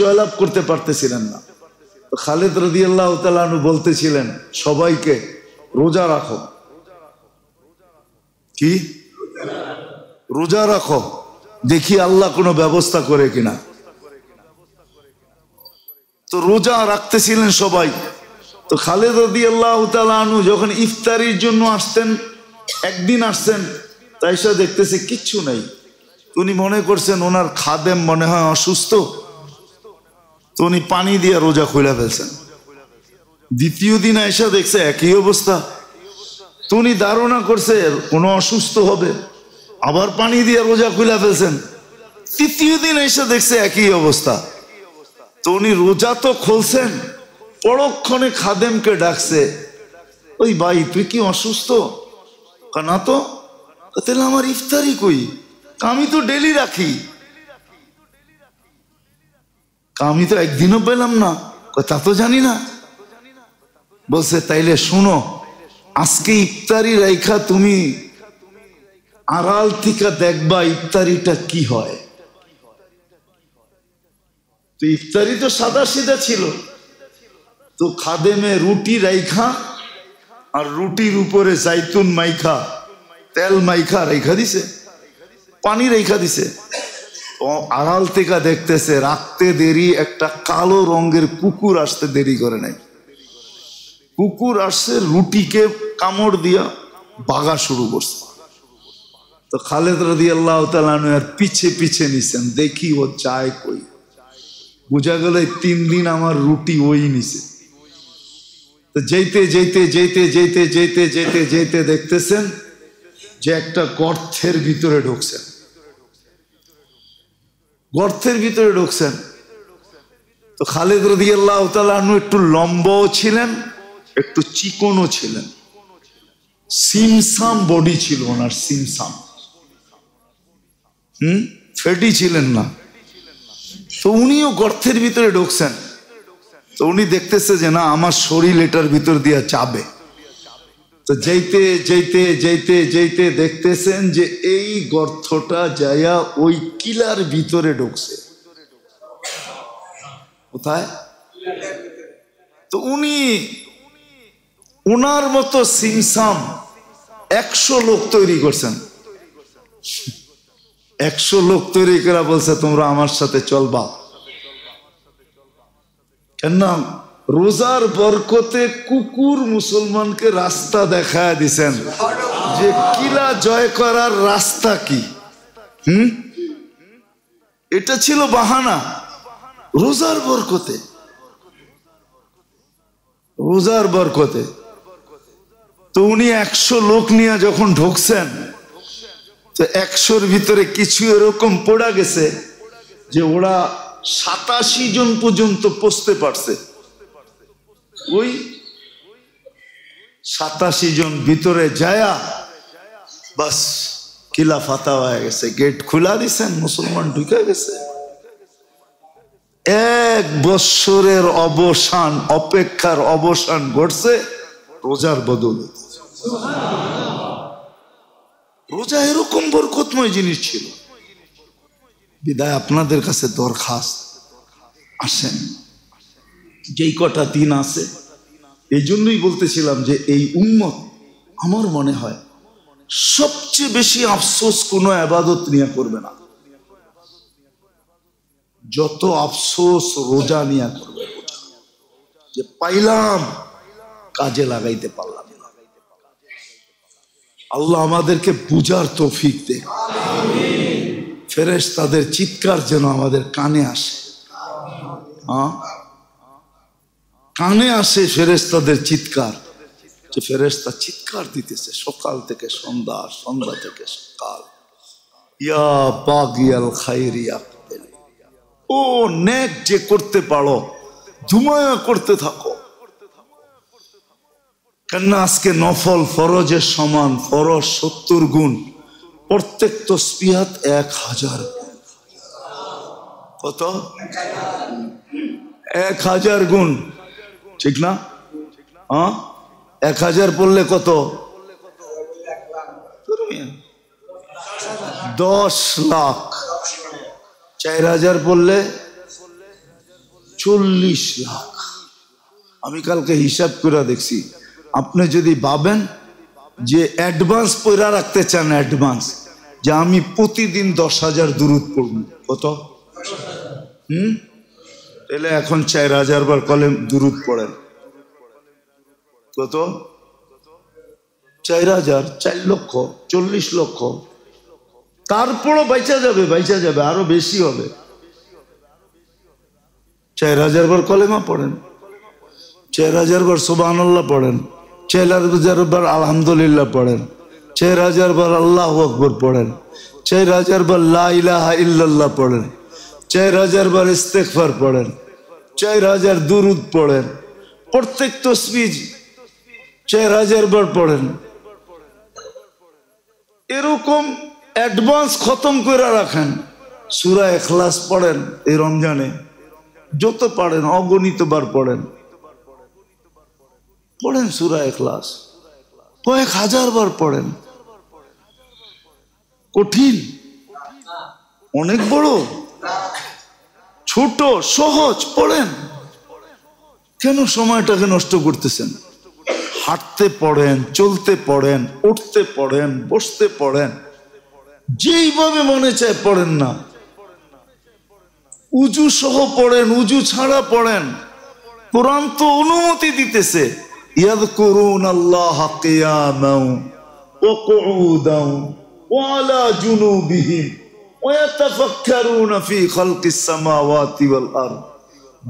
জয়লাভ করতে পারতেছিলেন না। তো খালিদ রাদিয়াল্লাহু তাআলা আনহু বলতেছিলেন সবাইকে, রোজা রাখো। কি? রোজা রাখো, দেখি আল্লাহ কোনো ব্যবস্থা করে কিনা। তো রোজা রাখতেছিলেন সবাই। তো খালিদ রাদিয়াল্লাহু তাআলা আনহু যখন ইফতারির জন্য আসতেন, একদিন আসছেন, তাই সে দেখতেছে কিচ্ছু নাই। উনি মনে করছেন ওনার খাদেম মনে হয় অসুস্থ, তো উনি পানি দিয়ে রোজা খুলে ফেলছেন। দ্বিতীয় দিন এসে দেখছে একই অবস্থা, তো উনি ধারণা করছে কোনো অসুস্থ হবে, আবার পানি দিয়ে রোজা খুলে ফেলছেন। তৃতীয় দিন এসে দেখছে একই অবস্থা, তো উনি রোজা তো খুলছেন, পরক্ষণে খাদেমকে ডাকছে, ওই ভাই তুই কি অসুস্থ? না তো। তাহলে আমার ইফতারি কই? আমি তো ডেলি রাখি। আমি তো একদিনও পেলাম না। তা তো জানি না। বলছে তাইলে শুনো, আজকে ইফতারি রাইখা তুমি আড়াল থেকে দেখবা ইফতারিটা কি হয়। তো ইফতারি তো সাদা সিধা ছিল, তো খাদেমে রুটি রাইখা আর রুটির উপরে জাইতুন মাইখা, তেল মাইখা রেখা দিছে, পানি রেখা দিছে। আড়াল থেকে দেখতেছে রাখতে দেরি, একটা কালো রঙের কুকুর আসতে দেরি করে নাই। কুকুর আসছে, রুটিকে কামড় দিয়া বাগা শুরু করছে। তো খালিদ রাদিয়াল্লাহু তাআলা আনহু আর পিছে পিছে নিছেন, দেখি ও যায় কই। বুঝা গেল 3 দিন আমার রুটি ওই নিছে। তো যেতে যেতে যেতে যেতে যেতে যেতে যেতে দেখতেছেন যে একটা গর্তের ভিতরে ঢুকছেন। গর্তের ভিতরে ঢুকছেন। তো খালিদ রাদিয়াল্লাহু তাআলা আনহু একটু লম্বাও ছিলেন, একটু চিকনও ছিলেন, সিমসাম বডি ছিল ওনার, সিমসাম, ফেটি ছিলেন না। তো উনিও গর্তের ভিতরে ঢুকছেন। তো উনি দেখতেছে যে না, আমার শরীর এটার ভিতর দিয়ে যাবে। তো যেতে যেতে যেতে যেতে দেখতেছেন যে এই গর্তটা যায়া ওই কিলার ভিতরে ঢুকছে। কোথায়? তো উনি ওনার মতো সিমসাম 100 লোক তৈরি করছেন। 100 লোক তৈরি করে বলছে তোমরা আমার সাথে চলবা। কেন? রোজার বরকতে কুকুর মুসলমানকে রাস্তা দেখায় দিছেন যে কিলা জয় করার রাস্তা কি। এটা ছিল বাহানা। রোজার বরকতে, রোজার বরকতে। তো উনি 100 লোক নিয়ে যখন ঢুকছেন, তো 100-র ভিতরে কিছু এরকম পড়া গেছে যে ওরা 87 জন পর্যন্ত পৌঁছতে পারছে। ওই 87 জন ভিতরে যায়া বাস কিলা ফাতা হয়ে গেছে, গেট খোলা দিছেন, মুসলমান ঢুকে গেছে। 1 বছরের অবসান, অপেক্ষার অবসান ঘটছে রোজার বদলে। রোজা এরকম বরকতময় জিনিস ছিল। বিদায় আপনাদের কাছে দরখাস্ত, আসেন, যেই কটা দিন আছে, এই জন্যই বলতেছিলাম যে এই উম্মত আমার মনে হয় সবচেয়ে বেশি আফসোস কোনো ইবাদত নিয়ে করবে না, যত আফসোস রোজা নিয়ে করবে। যে পাইলাম, কাজে লাগাইতে পারলাম না। আল্লাহ আমাদেরকে বুঝার তৌফিক দে। ফেরেশতাদের চিৎকার যেন আমাদের কানে আসে। কানে আসে ফেরেশতাদের চিৎকার, যে ফেরেশতা চিৎকার দিতেছে সকাল থেকে সন্ধ্যা, সন্ধ্যা থেকে সকাল। ইয়া বাগিয়াল খায়রি আকবিল, ও নেক যে করতে পারো ধুমায়া করতে থাকো। কেন? আজকে নফল ফরজের সমান, ফরজ 70 গুণ, প্রত্যেক তসবিহাত 1000 গুণ। কত? 1000 গুণ, ঠিক না? 1000 পড়লে কত? 10 লাখ। 4000 পড়লে 40 লাখ। আমি কালকে হিসাব করে দেখছি, আপনি যদি ভাবেন যে অ্যাডভান্স পয়রা রাখতে চান, অ্যাডভান্স যে আমি প্রতিদিন 10,000 দুরূদ পড়ব, কত? তাহলে এখন 4000 বার কলেম দুরূদ পড়েন, কত? 4000, 4 লক্ষ, 40 লক্ষ। তারপরও বাইচা যাবে, বাইচা যাবে, আরো বেশি হবে। 4000 বার কলেমা পড়েন, 4000 বার সুবহানাল্লাহ পড়েন, 4000 বার আলহামদুলিল্লাহ পড়েন, 4000 বার আল্লাহু আকবার পড়েন, 4000 বার লা ইলাহা ইল্লাল্লাহ পড়েন, 4000 বার ইস্তেগফার পড়েন, 4000 দুরূদ পড়েন, প্রত্যেক তাসবিহ 4000 বার পড়েন। এরকম অ্যাডভান্স খতম করে রাখেন। সূরা ইখলাস পড়েন এই রমজানে, যত পারেন অগণিত বার পড়েন, পড়েন সূরা ইখলাস, কয়েক হাজার বার পড়েন। কঠিন? অনেক বড়? ছোট? সহজ? পড়েন। কেন সময়টাকে নষ্ট করতেছেন? হাঁটতে পড়েন, চলতে পড়েন, উঠতে পড়েন, বসতে পড়েন, যেইভাবে মনে চায় পড়েন না। উজু সহ পড়েন, উজু ছাড়া পড়েন। কোরআন তো অনুমতি দিতেছে, ইয়াযকুরুনাল্লাহা কিয়ামান ওয়া কুউদান ওয়া আলা জুনুবিহিম ওয়া ইয়াতাফাক্কারুনা ফি খালকিস সামাওয়াতি ওয়াল আরদ।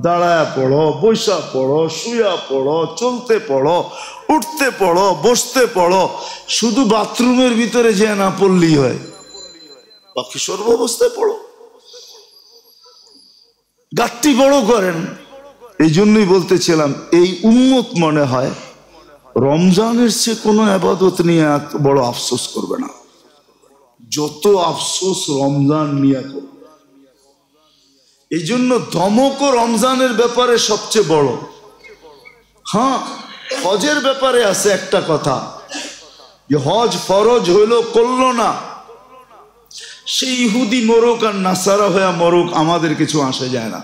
দাঁড়ায় পড়ো, বসা পড়ো, শুয়া পড়ো, চলতে পড়ো, উঠতে পড়ো, বসতে পড়ো। শুধু বাথরুমের ভিতরে যে না পড়লেই হয়, বাকি সর্বাবস্থায় পড়ো। গাট্টি বড় করেন। এই জন্যই বলতেছিলাম, এই উম্মত মনে হয় রমজানের চেয়ে কোনো ইবাদত নিয়ে এত বড় আফসোস করবে না, যত আফসোস রমজান নিয়ে করবে। এই জন্য ধমকও রমজানের ব্যাপারে সবচেয়ে বড়। হ্যাঁ, হজের ব্যাপারে আছে একটা কথা, যে হজ ফরজ হইল, করলো না, সেই ইহুদি মরুক আর নাসারা হয়ে মরুক, আমাদের কিছু আসে যায় না।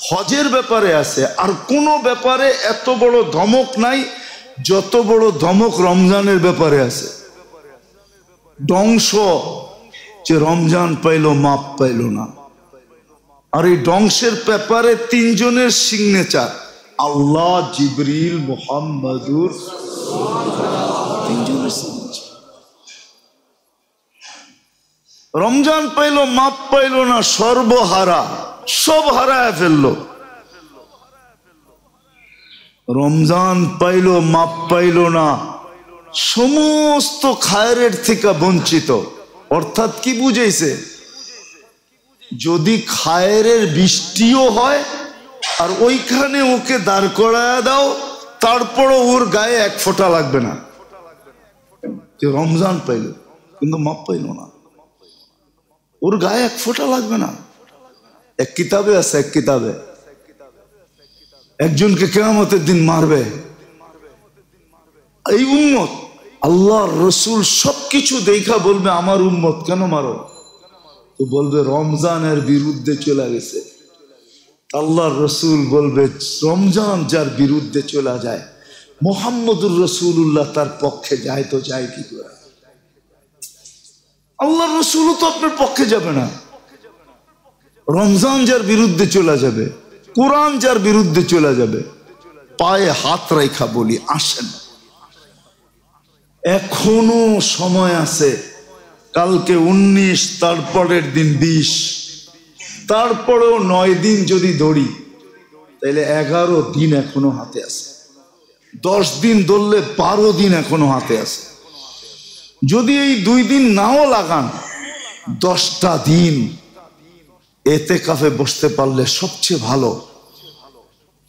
হজের ব্যাপারে আছে, আর কোনো ব্যাপারে এত বড় ধমক নাই যত বড় ধমক রমজানের ব্যাপারে আছে। ধ্বংস, যে রমজান পাইল মাপ পাইল না। আর এই ধ্বংসের ব্যাপারে তিনজনের সিগনেচার, আল্লাহ, জিবরিল, মুহাম্মাদুর, তিনজনের সিগনেচার। রমজান পাইল মাপ পাইল না, সর্বহারা, সব হারায় ফেললো। রমজান পাইল মাপ পাইল না, সমস্ত খায়রের থেকে বঞ্চিত। অর্থাৎ কি বুঝাইছে, যদি খায়রের বৃষ্টিও হয় আর ওইখানে ওকে দাঁড় করায় দাও, তারপরও ওর গায়ে এক ফোঁটা লাগবে না। যে রমজান পাইল কিন্তু মাপ পাইল না, ওর গায়ে এক ফোঁটা লাগবে না। এক কিতাবে আছে, এক কিতাবে একজনকে কিয়ামতের দিন মারবে এই উম্মত। আল্লাহর রসুল সবকিছু দেখা বলবে, আমার উম্মত কেন মারো? তো বলবে রমজানের বিরুদ্ধে চলে গেছে। আল্লাহর রসুল বলবে, রমজান যার বিরুদ্ধে চলে যায়, মুহাম্মদুর রাসূলুল্লাহ তার পক্ষে যায় তো যায় কি করে? আল্লাহর রসুলও তো আপনার পক্ষে যাবে না। রমজান যার বিরুদ্ধে চলে যাবে, কোরআন যার বিরুদ্ধে চলে যাবে, পায়ে হাত রাখা বলি, আসেন, এখনো সময় আছে। কালকে 19, তারপরের দিন 20, তারপরেও 9 দিন যদি দৌড়ি, তাহলে 11 দিন এখনো হাতে আছে। 10 দিন দৌড়লে 12 দিন এখনো হাতে আছে। যদি এই 2 দিন নাও লাগান, 10টা দিন এতেকাফে বসতে পারলে সবচেয়ে ভালো।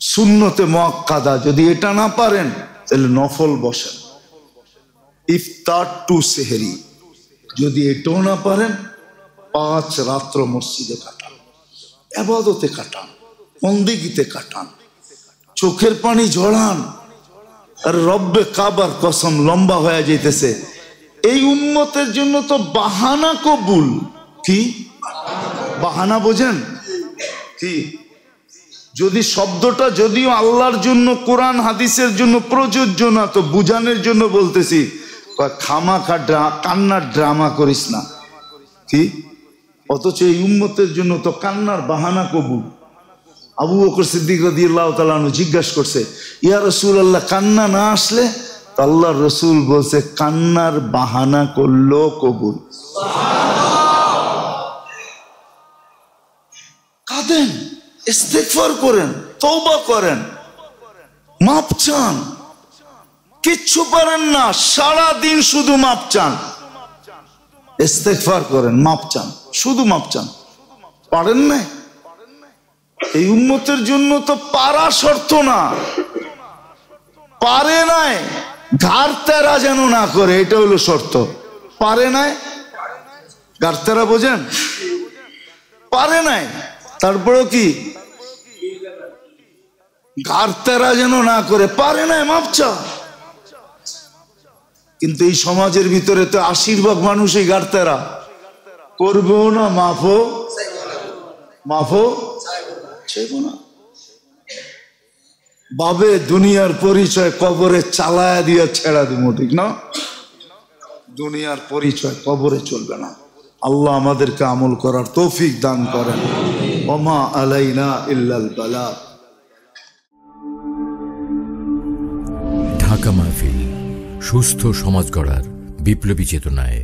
সুন্নতে মুআক্কাদা যদি এটা না পারেন, তাহলে নফল বসেন, ইফতার টু সেহরি। যদি এটাও না পারেন, 5 রাত্র মসজিদে কাটান, ইবাদতে কাটান, বন্দেগীতে কাটান, চোখের পানি ঝরান। আর রব্বে কাবার কসম, লম্বা হয়ে যাইতেছে। এই উম্মতের জন্য তো বাহানা কবুল। কি বাহানা বোঝেন কি? যদি শব্দটা যদিও আল্লাহর জন্য, কোরআন হাদিসের জন্য প্রযোজ্য না, তো বুঝানোর জন্য বলতেছি, খামাখা কান্নার ড্রামা করিস না। কি? অথচ এই উম্মতের জন্য তো কান্নার বাহানা কবুল। আবু বকর সিদ্দিক রাদিয়াল্লাহু তাআলা আনহু জিজ্ঞাসা করছে, ইয়া রাসূলুল্লাহ, কান্না না আসলে? আল্লাহর রসুল বলছে, কান্নার বাহানা করলো কবুল। কাঁদেন, ইস্তেগফার করেন, তওবা করেন, মাপ চান। কিচ্ছু পারেন না, সারা দিন শুধু মাপ চান, ইস্তেগফার করেন, মাপ চান, শুধু মাপ চান। পারেন না? এই উম্মতের জন্য তো পারা শর্ত না, পারে নাই ঘাড় তেরা যেন না করে, এটা হলো শর্ত। পারে নাই ঘাড় তেরা, বোঝেন? পারে নাই, তারপরেও কি ঘাড় তেরা যেন না করে, পারে নাই, মাপ চা। কিন্তু এই সমাজের ভিতরে তো 80% মানুষই ঘাড় তেরা, করবেও না, মাফও চাইব না। বাবে দুনিয়ার পরিচয় কবরে চালায়া দিয়া ছেড়া দিব, ঠিক না? দুনিয়ার পরিচয় কবরে চলবে না। আল্লাহ আমাদেরকে আমল করার তৌফিক দান করেন। ওমা আলাইনা ইল্লাল বালাগ। ঢাকা মাহফিল, সুস্থ সমাজ গড়ার বিপ্লবী চেতনায়।